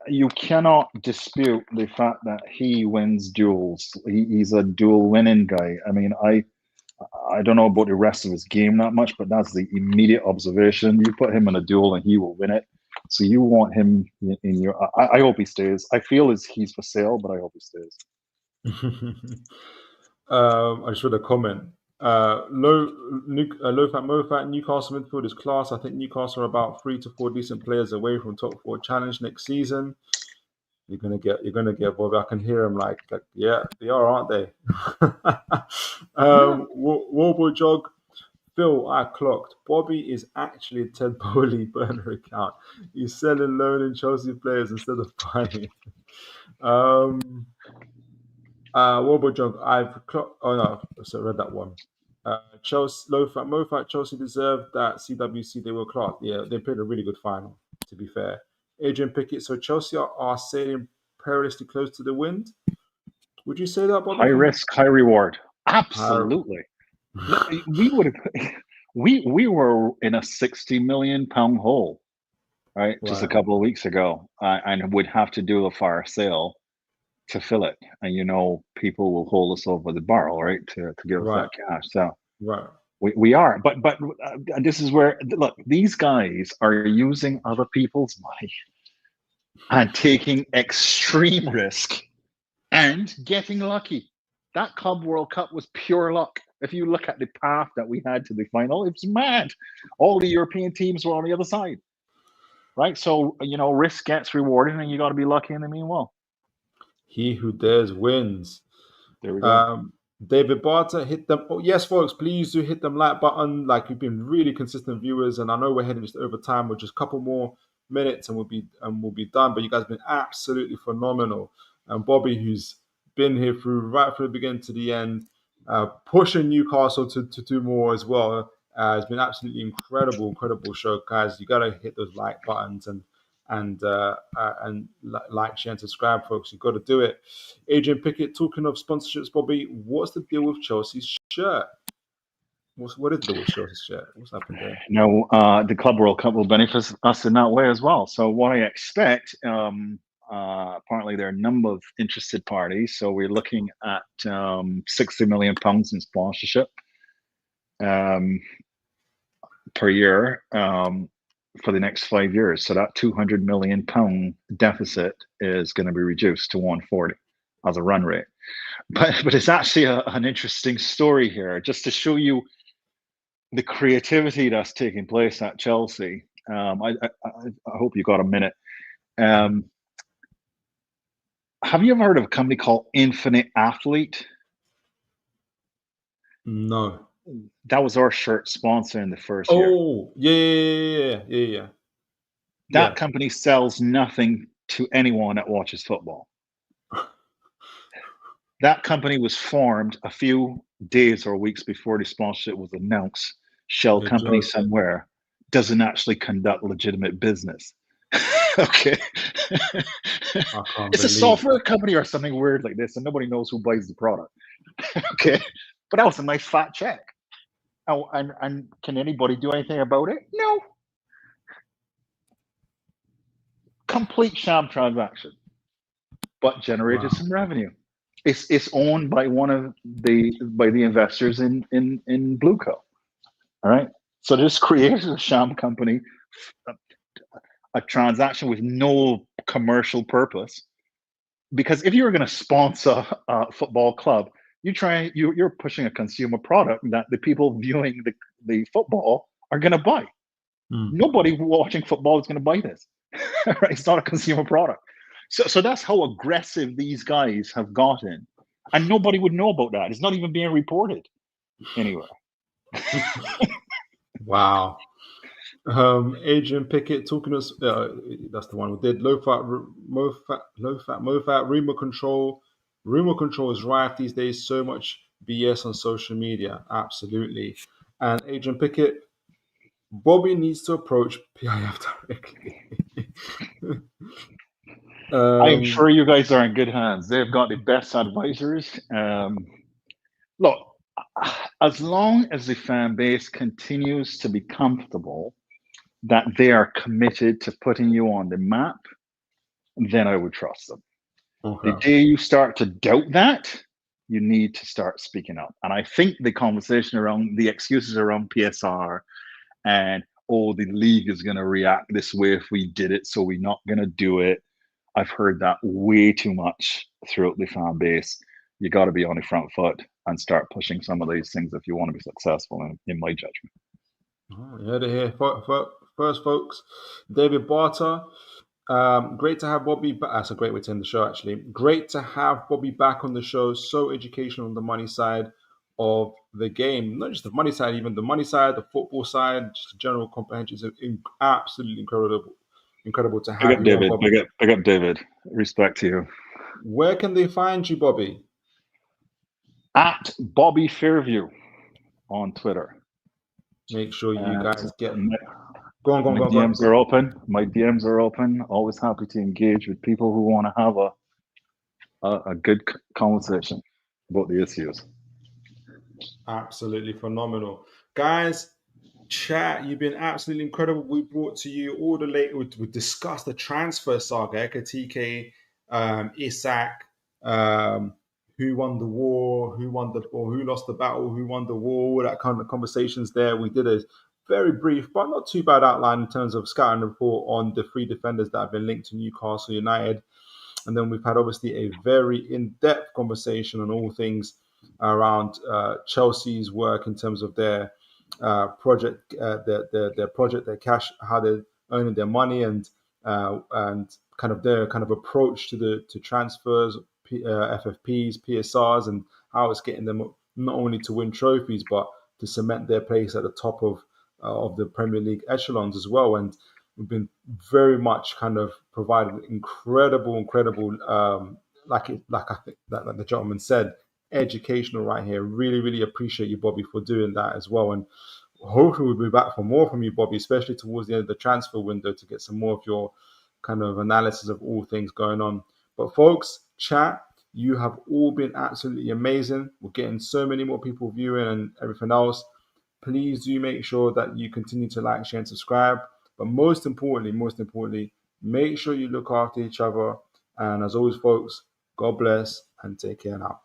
you cannot dispute the fact that he wins duels. He's a duel winning guy. I mean, I don't know about the rest of his game that much, but that's the immediate observation. You put him in a duel and he will win it. So you want him in your. I hope he stays. I feel he's for sale, but I hope he stays. I just read a comment. Low fat, mo fat. Newcastle midfield is class. I think Newcastle are about 3 to 4 decent players away from top 4 challenge next season. You're gonna get Bobby. I can hear him like yeah, they are, aren't they? Warble Jog. Phil, I clocked. Bobby is actually a Ted Bowley burner account. He's selling, loaning Chelsea players instead of buying. Warble Jog. I've clocked. Oh no, so I read that one. Chelsea, low fat, mo fat. Chelsea deserved that. CWC, they were class. Yeah, they played a really good final. To be fair, Adrian Pickett. So Chelsea are sailing perilously close to the wind. Would you say that, Bobby? High risk, high reward. Absolutely. We would have. We were in a £60 million hole, right? Just a couple of weeks ago, and would have to do a fire sale to fill it. And people will hold us over the barrel, right, to give us that cash. So we are, but this is where look. These guys are using other people's money and taking extreme risk and getting lucky. That Club World Cup was pure luck. If you look at the path that we had to the final, it was mad. All the European teams were on the other side, right? So, risk gets rewarded, and you got to be lucky in the meanwhile. He who dares wins. There we go. David Barter, hit them. Oh, yes, folks, please do hit them like button. Like, you've been really consistent viewers, and I know we're heading just over time with just a couple more minutes, and we'll be done. But you guys have been absolutely phenomenal. And Bobby, who's been here right through the beginning to the end, pushing Newcastle to do more as well. It's been absolutely incredible show, guys. You gotta hit those like buttons and like, share, and subscribe, folks. You've got to do it. Adrian Pickett, talking of sponsorships, Bobby, what's the deal with Chelsea's shirt? What is the deal with Chelsea's shirt? What's happened there? No, the Club World Cup will benefit us in that way as well. So what I expect, apparently there are a number of interested parties. So we're looking at £60 million in sponsorship per year. For the next 5 years. So that £200 million deficit is going to be reduced to 140 as a run rate. But it's actually an interesting story here, just to show you the creativity that's taking place at Chelsea. I hope you got a minute. Have you ever heard of a company called Infinite Athlete? No. That was our shirt sponsor in the first year. Oh, yeah. That company sells nothing to anyone that watches football. That company was formed a few days or weeks bore the sponsorship was announced. Shell company somewhere doesn't actually conduct legitimate business. Okay. It's a software company or something weird like this, and nobody knows who buys the product. Okay. But that was a nice fat check. Oh, and can anybody do anything about it? No. Complete sham transaction, but generated some revenue. It's owned by the investors in Blueco. All right. So this created a sham company, a transaction with no commercial purpose. Because if you're going to sponsor a football club, you're pushing a consumer product that the people viewing the football are going to buy. Nobody watching football is going to buy this. Right? It's not a consumer product. So that's how aggressive these guys have gotten, and nobody would know about that. It's not even being reported anywhere. Wow. Adrian Pickett talking to us. That's the one we did. Low fat, mo fat. Rumor control. Rumor control is rife these days. So much BS on social media. Absolutely. And Adrian Pickett, Bobby needs to approach PIF directly. I'm sure you guys are in good hands. They've got the best advisors. Look, as long as the fan base continues to be comfortable that they are committed to putting you on the map, then I would trust them. Okay. The day you start to doubt that, you need to start speaking up. And I think the conversation around the excuses around PSR and, oh, the league is going to react this way if we did it, so we're not going to do it. I've heard that way too much throughout the fan base. You got to be on the front foot and start pushing some of these things if you want to be successful, in my judgment. Oh, you heard it here first, folks. David Barter. Great to have Bobby back. That's a great way to end the show, actually. Great to have Bobby back on the show. So educational on the money side of the game. Not just the money side, even the money side, the football side, just the general comprehension. It's absolutely incredible to have Big up, you David. on, Bobby. Big up, David. Respect to you. Where can they find you, Bobby? At Bobby Fairview on Twitter. Make sure you guys get... Go on. My DMs are open. My DMs are open. Always happy to engage with people who want to have a good conversation about the issues. Absolutely phenomenal. Guys, chat, you've been absolutely incredible. We brought to you all the latest. We discussed the transfer saga, Ekitike, Isak, who won the war, who lost the battle, who won the war, all that kind of conversations there. We did a very brief, but not too bad outline in terms of scouting report on the 3 defenders that have been linked to Newcastle United. And then we've had obviously a very in-depth conversation on all things around Chelsea's work in terms of their project, their project, their cash, how they're earning their money, and kind of their kind of approach to transfers, FFPs, PSRs, and how it's getting them not only to win trophies but to cement their place at the top of the Premier League echelons as well. And we've been very much kind of provided incredible, like I think like the gentleman said, educational right here. Really, really appreciate you, Bobby, for doing that as well. And hopefully we'll be back for more from you, Bobby, especially towards the end of the transfer window to get some more of your kind of analysis of all things going on. But folks, chat, you have all been absolutely amazing. We're getting so many more people viewing and everything else. Please do make sure that you continue to like, share, and subscribe. But most importantly, make sure you look after each other. And as always, folks, God bless and take care now.